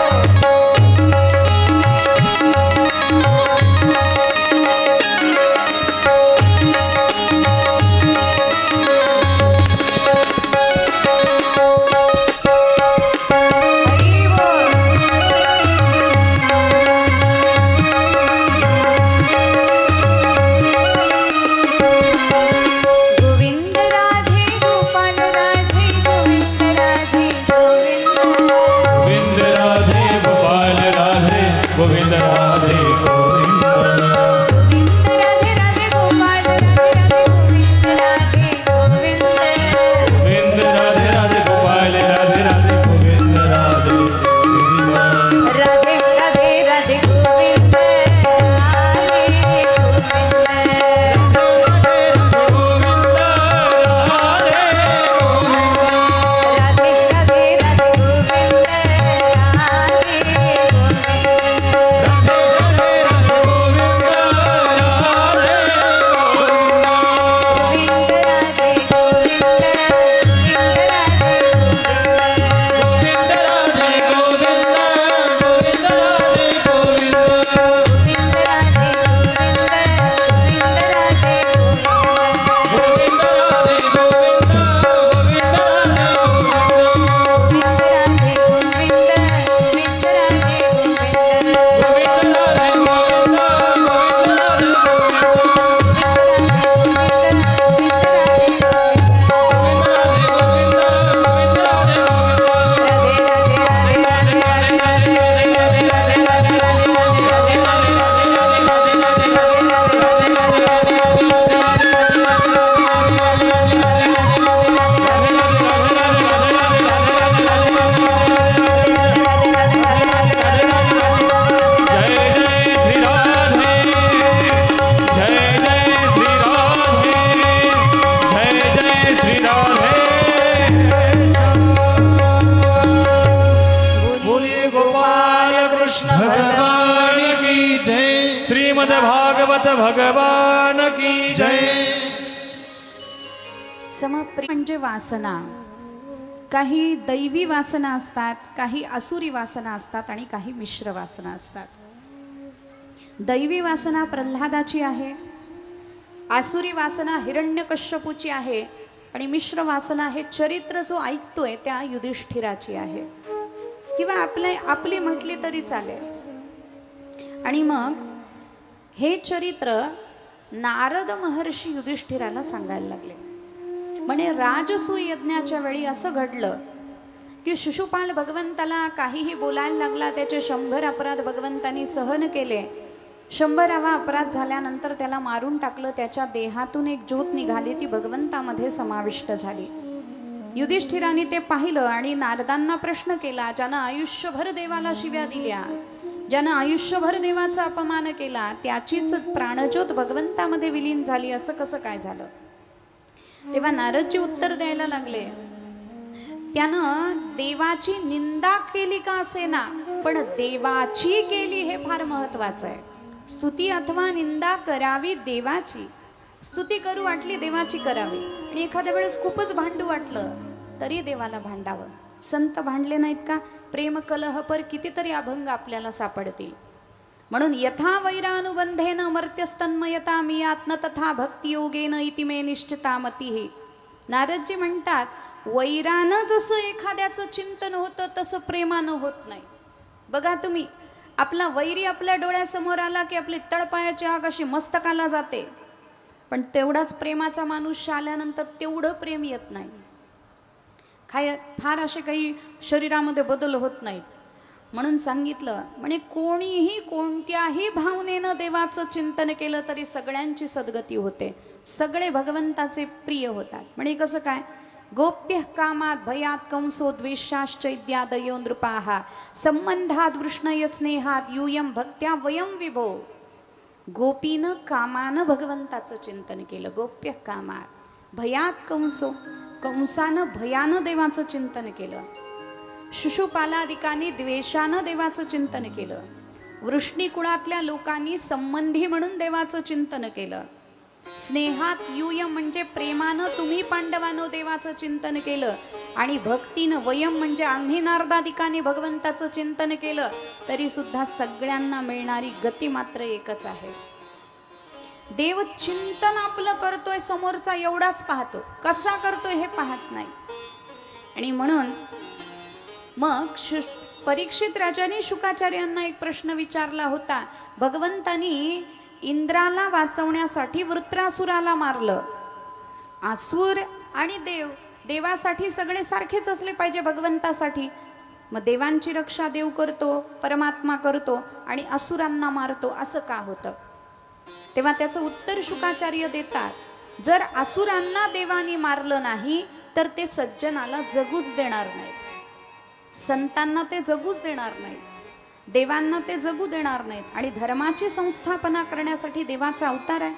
हरी बोल गोविंद राधे गोपाल राधे गोविंद राधे गोविंद गोविंद राधे गोपाल राधे गोविंद राधे गोविंद गोविंद राधे राधे गोपाल राधे राधे गोविंद राधे गोविंद गोविंद राधे राधे गोपाल राधे राधे गोविंद राधे गोविंद राधे राधे राधे गोविंद राधे राधे राधे गोविंद गोविंद राधे गोविंद गोविंद राधे गोविंद राधे गोविंद राधे गोविंद गोविंद राधे गोविंद जय जय श्री राधे जय जय श्री राधे जय जय श्री राधे बोलिए गोपाल कृष्ण भगवान की जय श्रीमद् भागवत भगवान की जय समप्रिय म्हणजे वासना. काही दैवी वासना असतात, काही आसुरी वासना असतात आणि काही मिश्र वासना असतात. दैवी वासना प्रल्हादाची आहे, आसुरी वासना हिरण्यकश्यपूची आहे आणि मिश्र वासना हे चरित्र जो ऐकतोय त्या युधिष्ठिराची आहे, किंवा आपली म्हटली तरी चालेल. आणि मग हे चरित्र नारद महर्षी युधिष्ठिराला सांगायला लागले. म्हणे राजसूय यज्ञाच्या वेळी असं घडलं की शिशुपाल भगवंताला काहीही बोलायला लागला, त्याचे 100 अपराध भगवंतानी सहन केले. 100वा अपराध झाल्यानंतर त्याला मारून टाकलं. त्याच्या देहातून एक ज्योत निघाली, ती भगवंतामध्ये समाविष्ट झाली. युधिष्ठिराने ते पाहिलं आणि नारदांना प्रश्न केला, ज्यानं आयुष्यभर देवाला शिव्या दिल्या, ज्यानं आयुष्यभर देवाचा अपमान केला, त्याचीच प्राणज्योत भगवंतामध्ये विलीन झाली, असं कसं काय झालं? तेव्हा नारदजी उत्तर द्यायला लागले, त्यानं देवाची निंदा केली का असेना, पण देवाची केली हे फार महत्वाचं आहे. स्तुती अथवा निंदा करावी देवाची. स्तुती करू वाटली देवाची करावी, आणि एखाद्या वेळेस खूपच भांडू वाटलं तरी देवाला भांडावं. संत भांडले नाहीत का? प्रेम कलह पर कितीतरी अभंग आपल्याला सापडतील. म्हणून यथा वैरानुबंधेन मर्त्यस्तन्मयता मियात्न तथा भक्तियोगेन इति मे निष्ठिता मतिः. नारदजी म्हणतात, वैरानं जसं एखाद्याचं चिंतन होतं तसं प्रेमानं होत नाही. बघा तुम्ही, आपला वैरी आपल्या डोळ्यासमोर आला की आपली तळपायाची आग अशी मस्तकाला जाते, पण तेवढाच प्रेमाचा माणूस आल्यानंतर तेवढं प्रेम येत नाही. फार असे काही शरीरामध्ये बदल होत नाहीत. म्हणून सांगितलं, म्हणे कोणीही कोणत्याही भावनेनं देवाचं चिंतन केलं तरी सगळ्यांची सद्गती होते, सगळे भगवंताचे प्रिय होतात. म्हणे कसं काय? गोप्य कामात भयात कंसो द्वेषाश्चैद्यादयो नृपाः संबंधात वृष्णय स्नेहात यूयम भक्त्या वयम विभो. गोपीनं कामानं भगवंताचं चिंतन केलं, गोप्य कामात. भयात कंसो, कंसानं भयानं देवाचं चिंतन केलं. शिशुपालादिकांनी द्वेषानं देवाचं चिंतन केलं. वृष्णी कुळातल्या लोकांनी संबंधी म्हणून देवाचं चिंतन केलं. स्नेहात यूयम म्हणजे प्रेमानं तुम्ही पांडवांनो देवाचं चिंतन केलं, आणि भक्तीनं वयम म्हणजे आम्ही नारदादिकांनी भगवंताचं चिंतन केलं, तरी सुद्धा सगळ्यांना मिळणारी गती मात्र एकच आहे. देव चिंतन आपलं करतोय, समोरचा एवढाच पाहतो, कसा करतोय हे पाहत नाही. आणि म्हणून मग परीक्षित राजाने शुकाचार्यांना एक प्रश्न विचारला होता. भगवंतानी इंद्राला वाचवण्यासाठी वृत्रासुराला मारलं. आसुर आणि देव, देवासाठी सगळे सारखेच असले पाहिजे भगवंतासाठी. मग देवांची रक्षा देव करतो, परमात्मा करतो, आणि असुरांना मारतो, असं का होतं? तेव्हा त्याचं उत्तर शुकाचार्य देतात, जर असुरांना देवानी मारलं नाही तर ते सज्जनाला जगूच देणार नाही, संतांना ते जगूच देणार नाही, देवांना ते जगू देणार नाहीत. आणि धर्माची संस्थापना करण्यासाठी देवाचा अवतार आहे,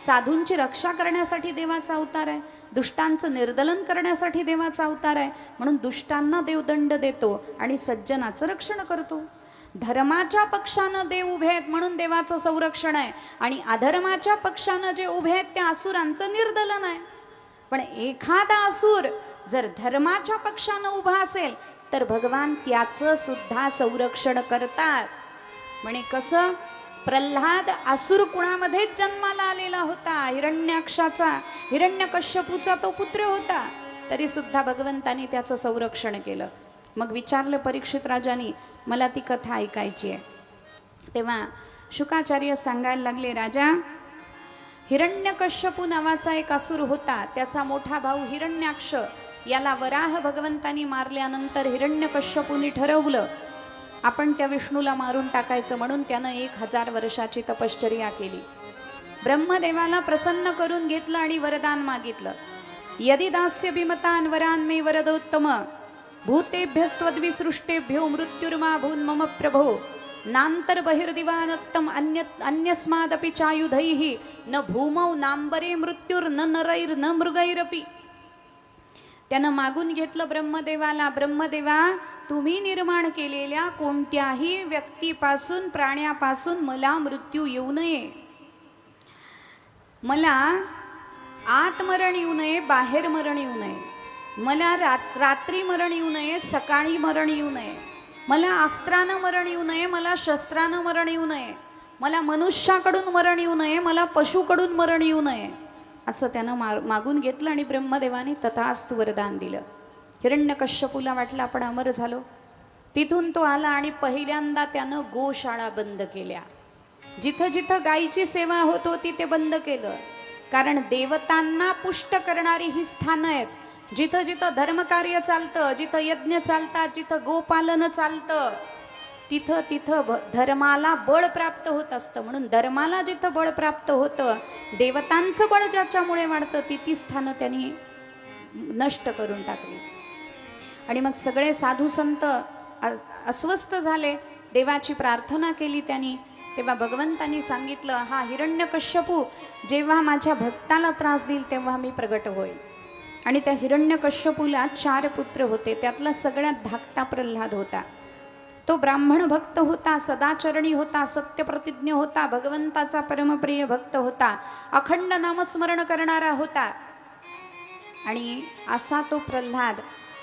साधूंची रक्षा करण्यासाठी देवाचा अवतार आहे, दुष्टांचं निर्दलन करण्यासाठी देवाचा अवतार आहे. म्हणून दुष्टांना देव दंड देतो आणि सज्जनाचं रक्षण करतो. धर्माच्या पक्षानं देव उभे आहेत म्हणून देवाचं संरक्षण आहे, आणि अधर्माच्या पक्षानं जे उभे आहेत त्या असुरांचं निर्दलन आहे. पण एखादा असुर जर धर्माच्या पक्षानं उभा असेल तर भगवान त्याचं सुद्धा संरक्षण करतात. म्हणे कसं? प्रल्हाद असुर कुळामध्येच जन्माला आलेला होता, हिरण्याक्षाचा, हिरण्यकश्यपूचा तो पुत्र होता, तरी सुद्धा भगवंतानी त्याचं संरक्षण केलं. मग विचारलं परीक्षित राजांनी, मला ती कथा ऐकायची आहे. तेव्हा शुकाचार्य सांगायला लागले, राजा, हिरण्यकश्यपू नावाचा एक असुर होता, त्याचा मोठा भाऊ हिरण्याक्ष याला वराह भगवंतानी मारल्यानंतर हिरण्यकश्यपूनी ठरवलं आपण त्या विष्णूला मारून टाकायचं. म्हणून त्यानं 1000 वर्षाची तपश्चर्या केली. ब्रह्मदेवाला प्रसन्न करून घेतलं आणि वरदान मागितलं. यदि दास्य विमतान वरान मे वरदोत्तम भूतेभ्यस्त्वद्विसृष्टेभ्यो मृत्युर्मा भून् मम प्रभो नांतर बहिर्दिवानत्तम अन्यस्मादपि चायुधैः न भूमौ नांबरे मृत्युर्न नरैर न मृगैरपि. त्यानं मागून घेतलं ब्रह्मदेवाला, ब्रह्मदेवा, तुम्ही निर्माण केलेल्या कोणत्याही व्यक्तीपासून, प्राण्यापासून मला मृत्यू येऊ नये, मला आत मरण येऊ नये, बाहेर मरण येऊ नये, मला रात्री मरण येऊ नये, सकाळी मरण येऊ नये, मला अस्त्रानं मरण येऊ नये, मला शस्त्रानं मरण येऊ नये, मला मनुष्याकडून मरण येऊ नये, मला पशुकडून मरण येऊ नये, असं त्यानं मागून घेतलं. आणि ब्रह्मदेवाने तथास्तु वरदान दिलं. हिरण्यकश्यपूला वाटलं आपण अमर झालो. तिथून तो आला आणि पहिल्यांदा त्यानं गोशाळा बंद केल्या. जिथं जिथं गायीची सेवा होत होती ते बंद केलं. कारण देवतांना पुष्ट करणारी ही स्थानं आहेत, जिथं जिथं धर्मकार्य चालतं, जिथं यज्ञ चालतात, जिथं गोपालन चालतं, तिथं तिथं धर्माला बळ प्राप्त होत असतं. म्हणून धर्माला जिथं बळ प्राप्त होतं, देवतांचं बळ ज्याच्यामुळे वाढतं, ती स्थानं त्यांनी नष्ट करून टाकली. आणि मग सगळे साधू संत अस्वस्थ झाले. देवाची प्रार्थना केली त्यांनी. तेव्हा भगवंतांनी सांगितलं, हा हिरण्यकश्यपू जेव्हा माझ्या भक्ताला त्रास देईल तेव्हा मी प्रगट होईल. आणि त्या हिरण्यकश्यपूला 4 पुत्र होते. त्यातला सगळ्यात धाकटा प्रल्हाद होता. तो ब्राह्मण भक्त होता, सदाचरणी होता, सत्यप्रतिज्ञ होता, भगवंताचा परमप्रिय भक्त होता, अखंड नामस्मरण करणारा होता. आणि असा तो प्रल्हाद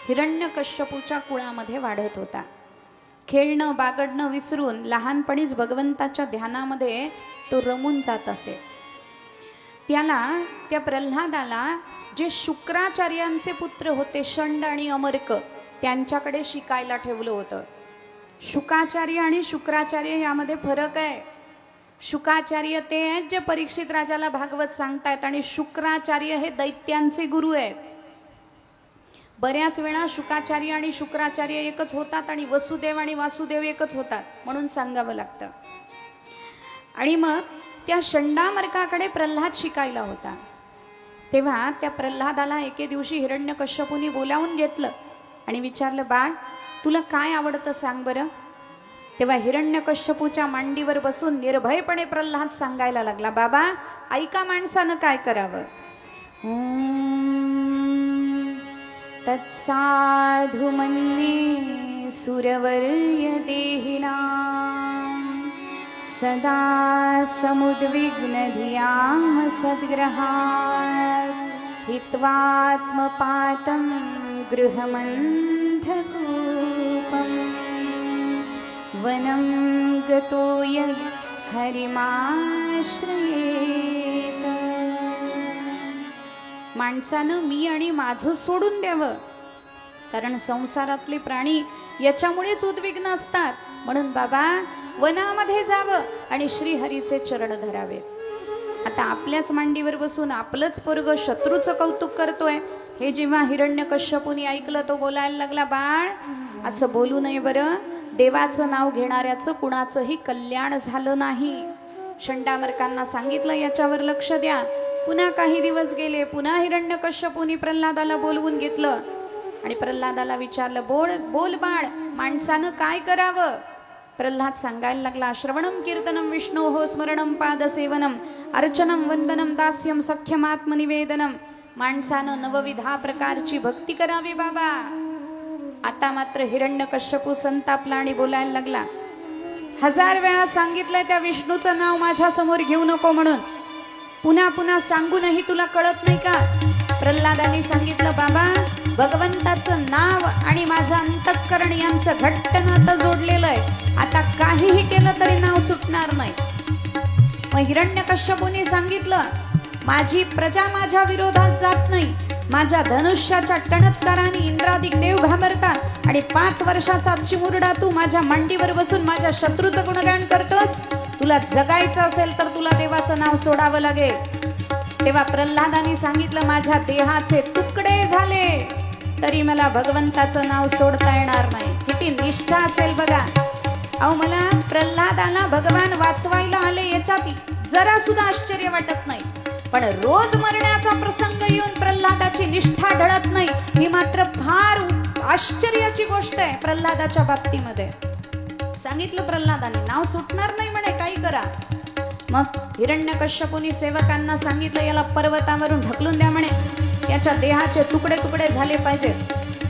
हिरण्यकश्यपूच्या कुळामध्ये वाढत होता. खेळणं बागडणं विसरून लहानपणीच भगवंताच्या ध्यानामध्ये तो रमून जात असे. त्या प्रल्हादाला जे शुक्राचार्यांचे पुत्र होते, षंड आणि अमर्क, त्यांच्याकडे शिकायला ठेवलं होतं. शुकाचार्य आणि शुक्राचार्य यामध्ये फरक आहे. शुकाचार्य ते आहेत जे परीक्षित राजाला भागवत सांगतायत, आणि शुक्राचार्य हे दैत्यांचे गुरु आहेत. बऱ्याच वेळा शुकाचार्य आणि शुक्राचार्य एकच होतात आणि वसुदेव आणि वासुदेव एकच होतात, म्हणून सांगावं लागतं. आणि मग त्या षंडामर्काकडे प्रल्हाद शिकायला होता. तेव्हा त्या प्रल्हादाला एके दिवशी हिरण्यकश्यपूनी बोलावून घेतलं आणि विचारलं, बाळ तुला काय आवडतं सांग बरं. तेव्हा हिरण्यकश्यपूच्या मांडीवर बसून निर्भयपणे प्रल्हाद सांगायला लागला, बाबा ऐका माणसानं काय करावं. तत्साधु मन्ये सुरवर्य देहिनां सदा समुद्विग्नधियां सद्ग्रहात् हित्वात्मपातं गृहमन्धकूपं वनं गतो य हरिमाश्रयेत. माणसानं मी आणि माझं सोडून द्यावं, कारण संसारातले प्राणी याच्यामुळेच उद्विग्न असतात. म्हणून बाबा वनामध्ये जावं आणि श्रीहरीचे चरण धरावे. आता आपल्याच मांडीवर बसून आपलंच पोरग शत्रूचं कौतुक करतोय, हे जेव्हा हिरण्यकश्यपूनी ऐकलं तो बोलायला लागला, बाळ असं बोलू नये बरं. देवाचं नाव घेणाऱ्याचं कुणाचंही कल्याण झालं नाही. षंडामर्कांना सांगितलं याच्यावर लक्ष द्या. पुन्हा काही दिवस गेले. पुन्हा हिरण्यकश्यपूनी प्रल्हादाला बोलवून घेतलं आणि प्रल्हादाला विचारलं, बोल बाळ माणसानं काय करावं. प्रल्हाद सांगायला लागला, श्रवणम कीर्तनम विष्णोः स्मरणम पादसेवनम अर्चनम वंदनम दास्यम सख्यमात्मनिवेदनम. माणसानं नवविधा प्रकारची भक्ती करावी बाबा. आता मात्र हिरण्यकश्यपू संतापला आणि बोलायला लागला, 1000 वेळा सांगितलंय त्या विष्णूचं नाव माझ्या समोर घेऊ नको म्हणून, पुन्हा पुन्हा सांगूनही तुला कळत नाही का. प्रल्हादाने सांगितलं, बाबा भगवंताचं नाव आणि माझं अंतःकरण यांचं घट्ट नातं जोडलेलं आहे. आता काहीही केलं तरी नाव सुटणार नाही. मग हिरण्यकश्यपूने सांगितलं, माझी प्रजा माझ्या विरोधात जात नाही. माझ्या धनुष्याच्या टणत्काराने इंद्रादिक देव घाबरतात आणि 5 वर्षाचा चिमुरडा तू माझ्या मांडीवर बसून माझ्या शत्रूचं गुणगान करतोस. तुला जगायचं असेल तर तुला देवाचं नाव सोडावं लागेल. तेव्हा प्रल्हादाने सांगितलं, माझ्या देहाचे तुकडे झाले तरी मला भगवंताचं नाव सोडता येणार नाही. किती निष्ठा असेल बघा. अहो मला प्रल्हादाला भगवान वाचवायला आले याच्यात जरा सुद्धा आश्चर्य वाटत नाही, पण रोज मरण्याचा प्रसंग येऊन प्रल्हादाची निष्ठा ढळत नाही, ही मात्र फार आश्चर्याची गोष्ट आहे. प्रल्हादाच्या बाबतीमध्ये सांगितलं प्रल्हादाने, नाव सुटणार नाही म्हणे, काही करा. मग हिरण्यकश्यपूनी सेवकांना सांगितलं, याला पर्वतावरून ढकलून द्या म्हणे, याच्या देहाचे तुकडे तुकडे झाले पाहिजे.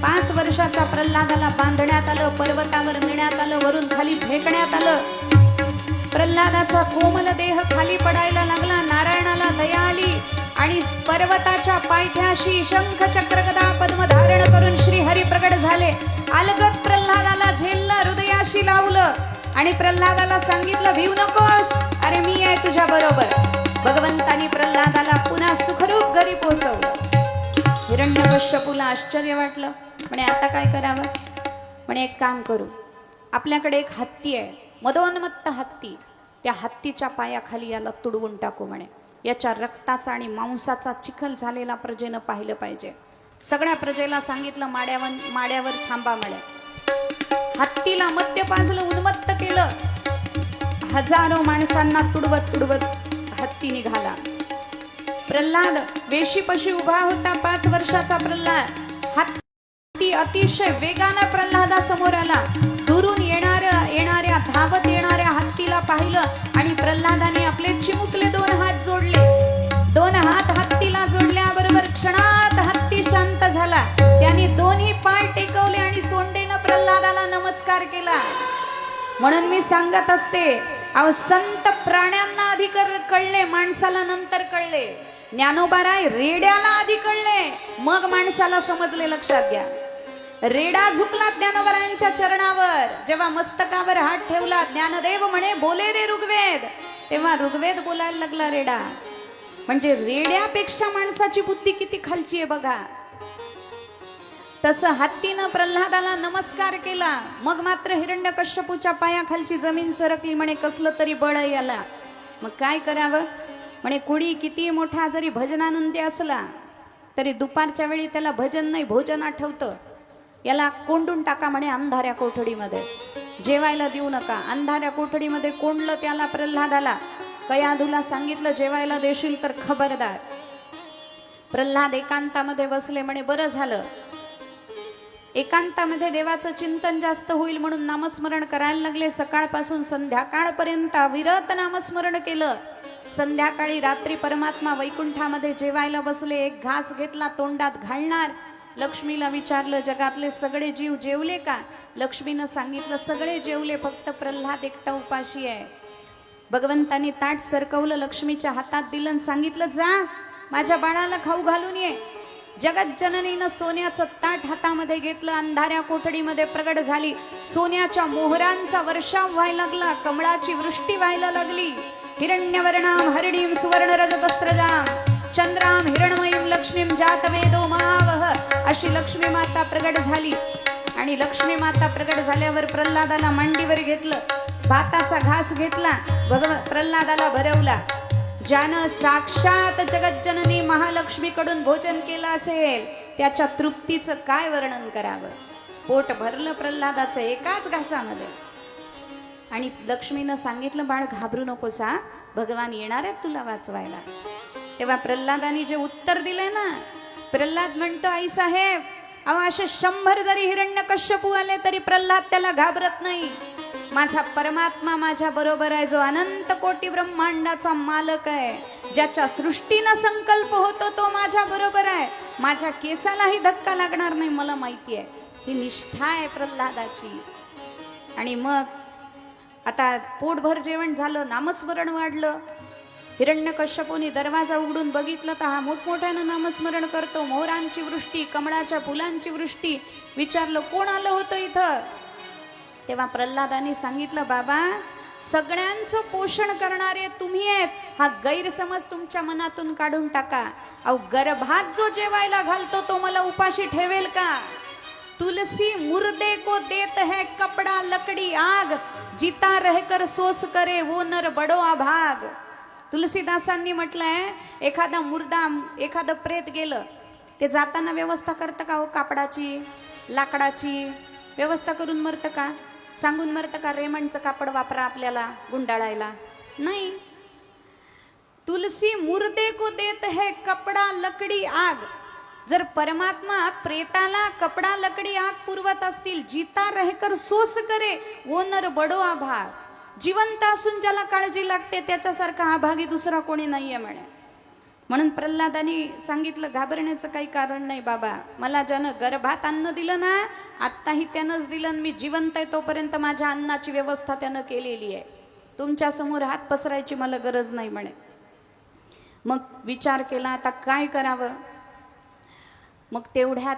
5 वर्षाच्या प्रल्हादाला बांधण्यात आलं, पर्वतावर नेण्यात आलं, वरून खाली फेकण्यात आलं. प्रल्हादाचा कोमल देह खाली पडायला लागला. नारायणाला दया आली आणि पर्वताच्या पायथ्याशी शंख चक्र गदा पद्म धारण करून श्रीहरी प्रगट झाले. अलगत प्रल्हादाला झेललं, हृदयाशी लावलं आणि प्रल्हादाला सांगितलं, भिऊ नकोस, अरे मी आहे तुझ्या बरोबर. भगवंतानी प्रल्हादाला पुन्हा सुखरूप घरी पोहोचवलं. हिरण्यकश्यपूला आश्चर्य वाटलं. म्हणे आता काय करावं. म्हणे एक काम करू, आपल्याकडे एक हत्ती आहे, मदोन्मत्त हत्ती, त्या हत्तीच्या पायाखाली याला तुडवून टाकू म्हणे. याच्या रक्ताचा आणि मांसाचा चिखल झालेला प्रजेनं पाहिलं पाहिजे. सगळ्या प्रजेला सांगितलं माड्यावर थांबा म्हणे. हत्तीला मध्य पाजलं, उन्मत्त केलं. हजारो माणसांना तुडवत तुडवत हत्ती निघाला. प्रल्हाद वेशीपाशी उभा होता, 5 वर्षाचा प्रल्हाद. हत्ती अतिशय वेगानं प्रल्हादासमोर आला. दुरून येणाऱ्या धावत येणाऱ्या हत्तीला पाहिलं आणि प्रल्हादाने आपले चिमुकले 2 हात जोडले. 2 हात हत्तीला जोडल्याबरोबर क्षणात हत्ती शांत झाला. त्याने 2ही पाय टेकवले आणि सोंडेनं प्रल्हादाला नमस्कार केला. म्हणून मी सांगत असते, अहो संत प्राण्यांना आधी कळले, माणसाला नंतर कळले. ज्ञानोबाराय रेड्याला आधी कळले, मग माणसाला समजले. लक्षात घ्या, रेडा झुकला ज्ञानोबारायांच्या चरणावर. जेव्हा मस्तकावर हात ठेवला, ज्ञानदेव म्हणे बोले रे ऋग्वेद, तेव्हा ऋग्वेद बोलायला लागला रेडा. म्हणजे रेड्यापेक्षा माणसाची बुद्धी किती खालची आहे बघा. तसं हत्तीनं प्रल्हादाला नमस्कार केला. मग मात्र हिरण्यकश्यपूच्या पायाखालची जमीन सरकली. म्हणे कसलं तरी बळ याला. मग काय करावं म्हणे, कुणी किती मोठा जरी भजनानंदी असला तरी दुपारच्या वेळी त्याला भजन नाही भोजन आठवतं. याला कोंडून टाका म्हणे अंधाऱ्या कोठडीमध्ये, जेवायला देऊ नका. अंधाऱ्या कोठडीमध्ये कोंडलं त्याला प्रल्हादाला. कयाधूला सांगितलं जेवायला देशील तर खबरदार. प्रल्हाद एकांतामध्ये बसले. म्हणे बरं झालं, एकांतामध्ये देवाचं चिंतन जास्त होईल म्हणून नामस्मरण करायला लागले. सकाळपासून संध्याकाळपर्यंत अविरत नामस्मरण केलं. संध्याकाळी रात्री परमात्मा वैकुंठामध्ये जेवायला बसले. एक घास घेतला, तोंडात घालणार. लक्ष्मीला विचारलं जगातले सगळे जीव जेवले का? लक्ष्मीनं सांगितलं सगळे जेवले, फक्त प्रल्हाद एकटा उपाशी आहे. भगवंतानी ताट सरकवलं, लक्ष्मीच्या हातात दिलं आणि सांगितलं जा माझ्या बाळाला खाऊ घालून ये. जगज्जननीनं सोन्याचं ताट हातामध्ये घेतलं. अंधाऱ्या कोठडीमध्ये प्रगट झाली. सोन्याच्या मोहरांचा वर्षाव व्हायला लागला. कमळाची वृष्टी व्हायला लागली. हिरण्यवर्णाम हरिणीम सुवर्ण रजतस्त्रजाम चंद्राम हिरणमयीम लक्ष्मीम जातवेदो महावह, अशी लक्ष्मी माता प्रगट झाली. आणि लक्ष्मी माता प्रगट झाल्यावर प्रल्हादाला मांडीवर घेतलं. भाताचा घास घेतला, प्रल्हादाला भरवला. ज्यानं साक्षात जगज्जननी महालक्ष्मीकडून भोजन केलं असेल त्याच्या तृप्तीचं काय वर्णन करावं. पोट भरलं प्रल्हादाचं एकाच घासामध्ये. आणि लक्ष्मीनं सांगितलं बाळ घाबरू नकोस, हा भगवान येणार आहेत तुला वाचवायला. तेव्हा प्रल्हादाने जे उत्तर दिलंय ना, प्रल्हाद म्हणतो आई साहेब, अहो असे 100 जरी हिरण्यकश्यपू आले तरी प्रल्हाद त्याला घाबरत नाही. माझा परमात्मा माझ्या बरोबर आहे, जो अनंत कोटी ब्रह्मांडाचा मालक आहे, ज्याच्या सृष्टीनं संकल्प होतो तो माझ्या बरोबर आहे. माझ्या केसालाही धक्का लागणार नाही, मला माहिती आहे. ही निष्ठा आहे प्रल्हादाची. आणि मग आता पोटभर जेवण झालं, नामस्मरण वाढलं. हिरण्यकश्यपूने दरवाजा उघडून बघितलं तर हा मोठमोठ्यानं नामस्मरण करतो. मोहरांची वृष्टी, कमळाच्या फुलांची वृष्टी. विचारलं कोण आलं होतं इथं? तेव्हा प्रल्हादाने सांगितलं बाबा सगळ्यांचं पोषण करणारे तुम्ही आहेत, हा गैरसमज तुमच्या मनातून काढून टाका. अहो गर्भात जो जेवायला घालतो तो मला उपाशी ठेवेल का? तुलसी मुर्दे को देत है कपड़ा लकड़ी आग, जीता रहकर सोस करे वो नर बडो आभाग. तुलसीदासांनी म्हटलंय एखादा मुर्दा, एखादं प्रेत गेलं, ते जाताना व्यवस्था करतं का हो? कापडाची, लाकडाची व्यवस्था करून मरतं का? सांगून मरतं का रेमंडचं कापड वापरा आपल्याला गुंडाळायला? नाही. तुलसी मुर्दे को देत है कपड़ा लकड़ी आग. जर परमात्मा प्रेताला कपडा लकडी आग पुरवत असतील, जीता रहकर सोस करे वो नर बडो आभाग. जिवंत असून ज्याला काळजी लागते त्याच्यासारखा आभागी दुसरा कोणी नाहीये म्हणे. म्हणून प्रल्हादानी सांगितलं घाबरण्याचं काही कारण नाही बाबा, मला ज्यानं गर्भात अन्न दिलं ना आत्ताही त्यानंच दिलं. मी जिवंत आहे तोपर्यंत माझ्या अन्नाची व्यवस्था त्यानं केलेली आहे. तुमच्या समोर हात पसरायची मला गरज नाही म्हणे. मग विचार केला आता काय करावं. मग तेवढ्यात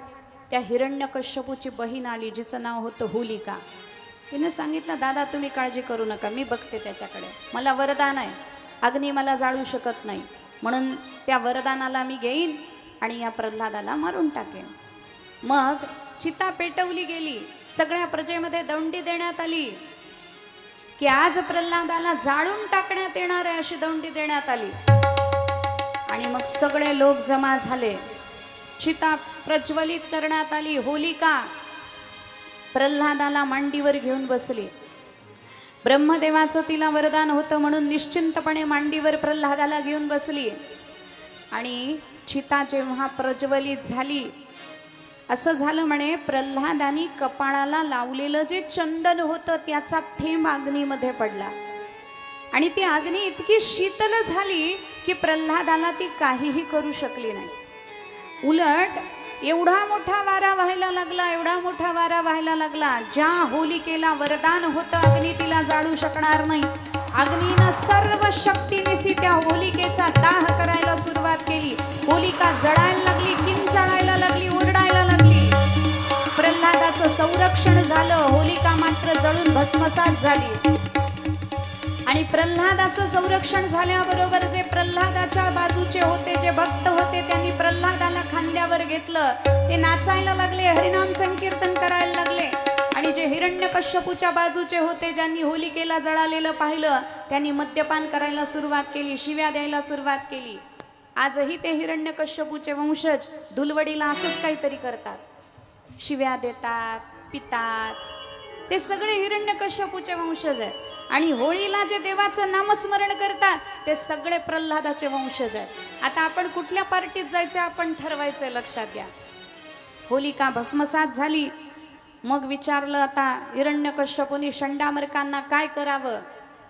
त्या हिरण्यकश्यपूची बहीण आली, जिचं नाव होतं होलिका. तिने सांगितलं दादा तुम्ही काळजी करू नका, मी बघते त्याच्याकडे, मला वरदान आहे, अग्नी मला जाळू शकत नाही, म्हणून त्या वरदानाला मी घेईन आणि या प्रल्हादाला मारून टाकेन. मग चिता पेटवली गेली, सगळ्या प्रजेमध्ये दंडी देण्यात आली की आज प्रल्हादाला जाळून टाकण्यात येणार आहे अशी दंडी देण्यात आली. आणि मग सगळे लोक जमा झाले. चिता प्रज्वलित करण्यात आली. होलिका प्रल्हादाला मांडीवर घेऊन बसली. ब्रह्मदेवाचं तिला वरदान होतं म्हणून निश्चिंतपणे मांडीवर प्रल्हादाला घेऊन बसली. आणि चिता जेव्हा प्रज्वलित झाली, असं झालं म्हणे प्रल्हादानी कपाळाला लावलेलं जे चंदन होतं त्याचा थेंब अग्नीमध्ये पडला. आणि ती अग्नी इतकी शीतल झाली की प्रल्हादाला ती काहीही करू शकली नाही. उलट एवढा मोठा वारा व्हायला लागला, एवढा मोठा वारा व्हायला लागला. ज्या होलिकेला वरदान होतं अग्नी तिला जाळू शकणार नाही, अग्नीनं सर्व शक्तीनिशी त्या होलिकेचा दाह करायला सुरुवात केली. होलिका जळायला लागली, किंचाळायला लागली, ओरडायला लागली. प्रल्हादाचं संरक्षण झालं, होलिका मात्र जळून भस्मसात झाली. आणि प्रल्हादाचं संरक्षण झाल्याबरोबर जे प्रल्हादाच्या बाजूचे होते, जे भक्त होते, त्यांनी प्रल्हादाला खांद्यावर घेतलं. ते नाचायला लागले, हरिनाम संकीर्तन करायला लागले. आणि जे हिरण्यकश्यपूच्या बाजूचे होते, ज्यांनी होलिकेला जळालेलं पाहिलं, त्यांनी मद्यपान करायला सुरुवात केली, शिव्या द्यायला सुरुवात केली. आजही ते हिरण्यकश्यपूचे वंशज धुलवडीला असंच काहीतरी करतात, शिव्या देतात, पितात. ते सगळे हिरण्यकश्यपूचे वंशज आहेत. आणि होळीला जे देवाचं नामस्मरण करतात ते सगळे प्रल्हादाचे वंशज आहेत. आता आपण कुठल्या पार्टीत जायचं आपण ठरवायचंय, लक्षात घ्या. होलिका भस्मसात झाली. मग विचारलं आता हिरण्यकश्यपूने षंडामर्कांना काय करावं.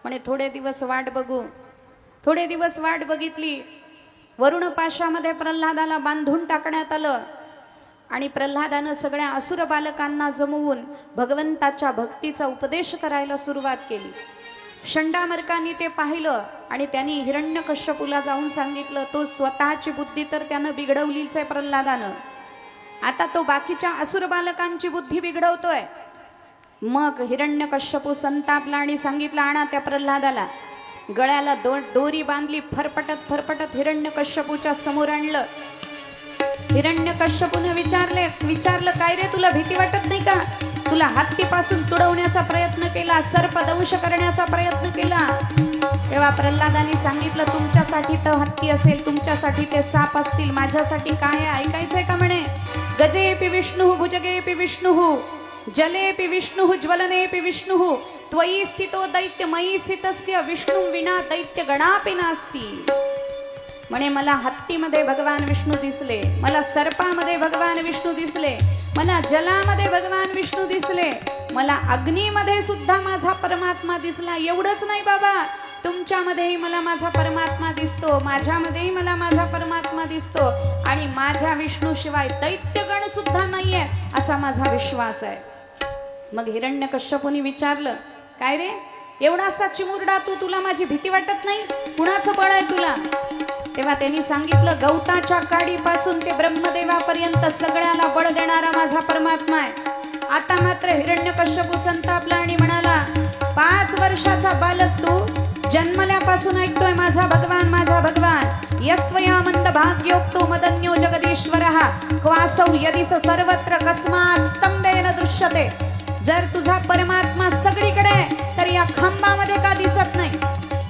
म्हणे थोडे दिवस वाट बघू. थोडे दिवस वाट बघितली. वरुण पाशामध्ये प्रल्हादाला बांधून टाकण्यात आलं. आणि प्रल्हादानं सगळ्या असुर बालकांना जमवून भगवंताच्या भक्तीचा उपदेश करायला सुरुवात केली. षंडामर्कांनी ते पाहिलं आणि त्यांनी हिरण्यकश्यपूला जाऊन सांगितलं. तो स्वतःची बुद्धी तर त्यानं बिघडवलीच आहे प्रल्हादानं, आता तो बाकीच्या असुर बालकांची बुद्धी बिघडवतोय. मग हिरण्यकश्यपू संतापला आणि सांगितलं आणा त्या प्रल्हादाला. गळ्याला दोरी बांधली. फरफटत फरफटत हिरण्यकश्यपूच्या समोर आणलं. हिरण्यकश्यपूने विचारलं काय रे, तुला भीती वाटत नाही का? तुला हत्तीपासून तुडवण्याचा प्रयत्न केला, सर्पदंश करण्याचा प्रयत्न केला. तेव्हा प्रल्हादाने सांगितलं तुमच्यासाठी तर हत्ती असेल, तुमच्यासाठी ते साप असतील, माझ्यासाठी काय आहे ऐकायचंय का? म्हणे गजेपि विष्णुः भुजगेपि विष्णुः जलेपि विष्णुः ज्वलनेपि विष्णुः त्वयि स्थितो दैत्यमयी स्थितस्य विष्णु विना दैत्य गणापि नास्ति. म्हणे मला हत्तीमध्ये भगवान विष्णू दिसले, मला सर्पामध्ये भगवान विष्णू दिसले, मला जलामध्ये भगवान विष्णू दिसले, मला अग्नीमध्ये सुद्धा माझा परमात्मा दिसला. एवढंच नाही बाबा, तुमच्यामध्येही मला माझा परमात्मा दिसतो, माझ्यामध्येही मला माझा परमात्मा दिसतो. आणि माझ्या विष्णू शिवाय दैत्यगण सुद्धा नाहीये असा माझा विश्वास आहे. मग हिरण्यकश्यपूने विचारलं काय रे, एवढासा चिमुरडा तू, तुला माझी भीती वाटत नाही? कुणाचं बळ आहे तुला? तेव्हा त्यांनी सांगितलं गवताच्या काडीपासून ते ब्रह्मदेवापर्यंत सगळ्याला बळ देणारा माझा परमात्मा आहे. आता मात्र हिरण्यकश्यपू संतापला आणि म्हणाला 5 वर्षाचा बालक तू, जन्मल्यापासून ऐकतोय माझा भगवान, माझा भगवान. यस्त्वया मंद भाग्योक्तो मदन्यो जगदीश्वरः क्वासौ यदिस सर्वत्र कस्मात् स्तंभेन दृश्यते. जर तुझा परमात्मा सगळीकडे तर या खांबामध्ये का दिसत नाही?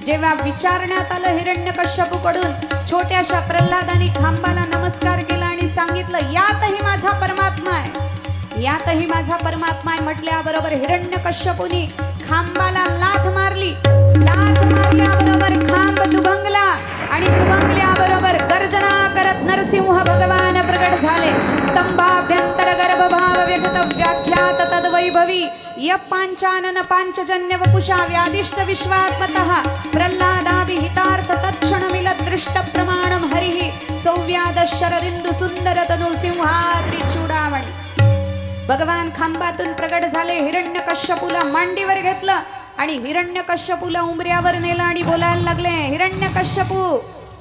जेव्हा विचारण्यात आलं हिरण्यकश्यपूकडून, छोट्याशा प्रल्हादाने खांबाला नमस्कार केला आणि सांगितलं यातही माझा परमात्मा आहे, यातही माझा परमात्मा आहे. म्हटल्याबरोबर हिरण्यकश्यपूने खांबाला लाथ मारली. लाथ मारल्याबरोबर खांब दुभंगला आणि दुभंगल्याबरोबर गर्जना करत नरसिंह भगवान प्रगट झाले. स्तंभाभ्यंतर गर्भभाव व्यगत व्याख्यात तद्वैभवी य पांचानन पांचजन्य वपुषा व्यादिष्ट विश्वात्मतः प्रल्हादाभिहितार्थ तत्क्षण मिलत दृष्ट प्रमाणम हरिः सौव्याद शरदिंदु सुंदर तनु सिंहाद्री चूडामणी. भगवान खांबातून प्रगट झाले. हिरण्यकश्यपूला मांडीवर घेतलं आणि हिरण्यकश्यपूला उंबऱ्यावर नेलं आणि बोलायला लागले हिरण्यकश्यपू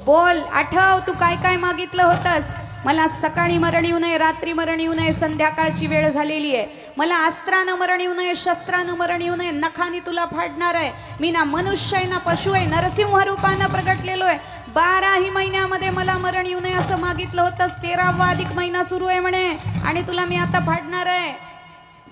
बोल, आठव तू काय काय मागितलं होतंस. मला सकाळी मरण येऊ नये, रात्री मरण येऊ नये, संध्याकाळची वेळ झालेली आहे. मला अस्त्रानं मरण येऊ नये, शस्त्रानं मरण येऊ नये, नखानी तुला फाडणार आहे. मी ना मनुष्य आहे ना पशु आहे, नरसिंह रूपानं प्रगटलेलो आहे. 12ही महिन्यामध्ये मला मरण येऊ नये असं मागितलं होतंस. 13वा अधिक महिना सुरू आहे म्हणे आणि तुला मी आता फाडणार आहे.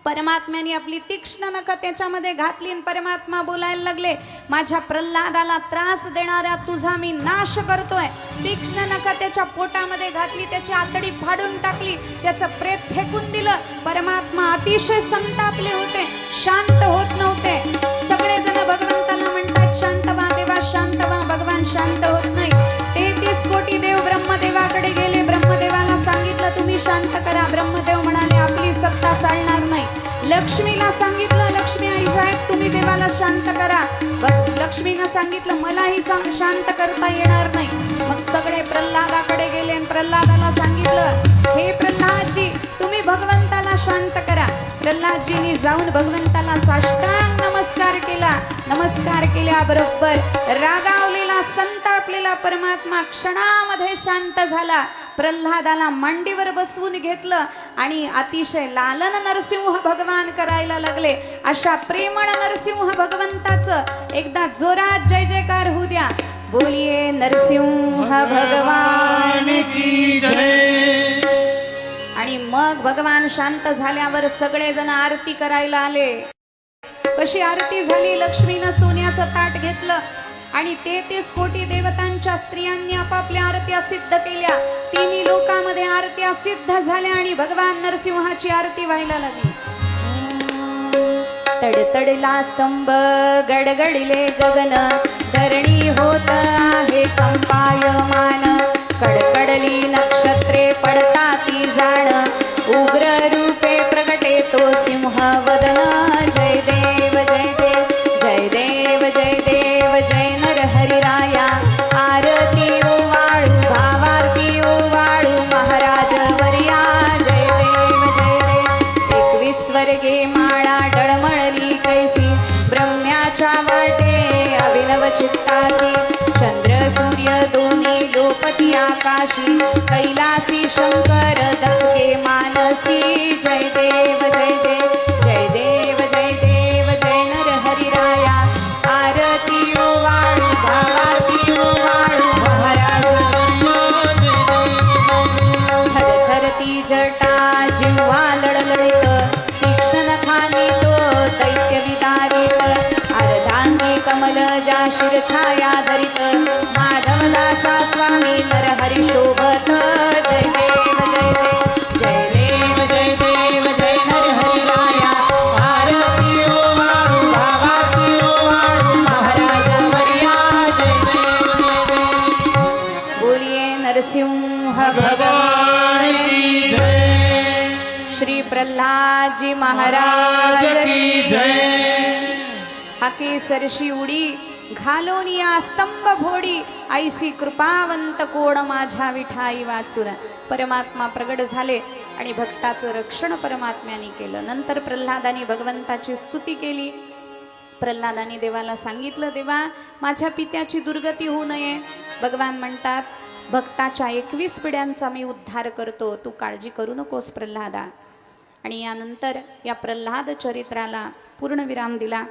परमात्म्याने आपली तीक्ष्ण नख त्याच्यामध्ये घातली आणि परमात्मा बोलायला लागले, माझ्या प्रल्हादाला त्रास देणाऱ्या तुझा मी नाश करतोय. तीक्ष्ण नख त्याच्या पोटामध्ये घातली, त्याची आतडी फाडून टाकली, त्याचं प्रेत फेकून दिलं. परमात्मा अतिशय संतापले होते, शांत होत नव्हते. सगळेजण भगवंताला म्हणतात, शांत व्हा देवा, शांत व्हा. भगवान शांत होत नाही. 33 कोटी देव ब्रह्मदेवाकडे गेले, ब्रह्मदेवाला सांगितलं तुम्ही शांत करा. ब्रह्मदेव म्हणाले आपली सत्ता चालणार नाही. लक्ष्मीला सांगितलं, लक्ष्मी आई साहेब तुम्ही देवाला शांत करा. लक्ष्मीनं सांगितलं मलाही शांत करता येणार नाही. मग सगळे प्रल्हादाकडे गेले आणि प्रल्हादाला सांगितलं, हे प्रल्हादजी तुम्ही भगवंताला शांत करा. प्रल्हादजींनी जाऊन भगवंताला साष्टांग नमस्कार केला. नमस्कार केल्याबरोबर रागावलेला संतापलेला परमात्मा क्षणामध्ये शांत झाला. प्रल्हादाला मांडीवर बसवून घेतलं आणि अतिशय लालन नरसिंह भगवान करायला लागले. अशा प्रेमळ नरसिंह भगवंताचं एकदा जोरात जय जयकार होऊ द्या. बोलिये नरसिंह भगवान की जय. आणि मग भगवान शांत झाल्यावर सगळेजण आरती करायला आले. कशी आरती झाली, लक्ष्मीनं सोन्याचं ताट घेतलं आणि 33 कोटी देवतांच्या स्त्रियांनी आपापल्या आरत्या सिद्ध केल्या. तिन्ही लोकांमध्ये आरत्या सिद्ध झाल्या आणि भगवान नरसिंहाची आरती व्हायला लागली. तडतडला स्तंभ गडगडिले गगन, धरणी होत आहे कंपायमान. कडकडली नक्षत्रे पडता ती जाण, उग्र रूपे प्रगटे तो सिंह वदन. जय देव जय देव जय देव जय देव जय नर हरिराया. आरती ओवाळू भावारती ओवाळू महाराज वर्या. जय देव जय देव. 21 स्वर्गे माळा डळमळली कैसी, ब्रह्म्याच्या वाटे अभिनव चित्तासी. चंद्र सूर्य दोन्ही लोपती आकाशी, कैलासी शंकर दचके मानसी. जय देव जय देव जय देव जय देव जय नर हरिराया. आरती ओवाळू भावारती ओवाळू महाराज. थरथरती जटा जिव्हा लळलळीत, तीक्ष्ण नखानी तो दैत्य विदारित. अर्धांगी कमल जा शिरछाया धरित, माधवदासा स्वामी नरहरी शोभत. जय देव जय देव जय देव जय देव जय नरहरी राया. आरती ओवाळू भावारती ओवाळू महाराज वर्या. जय देव जय देव. बोलिये नरसिंह भगवान की जय. श्री प्रल्हादजी महाराज की जय. हाके सरशी उडी घालोनी या स्तंभ भोडी, ऐसी कृपावंत कोण माझ्या विठाई वाचून. परमात्मा प्रगट झाले आणि भक्ताचं रक्षण परमात्म्याने केलं. नंतर प्रल्हादाने भगवंताची स्तुती केली. प्रल्हादाने देवाला सांगितलं, देवा माझ्या पित्याची दुर्गती होऊ नये. भगवान म्हणतात, भक्ताच्या 21 पिढ्यांचा मी उद्धार करतो, तू काळजी करू नकोस प्रल्हादा. आणि यानंतर या प्रल्हाद चरित्राला पूर्ण विराम दिला.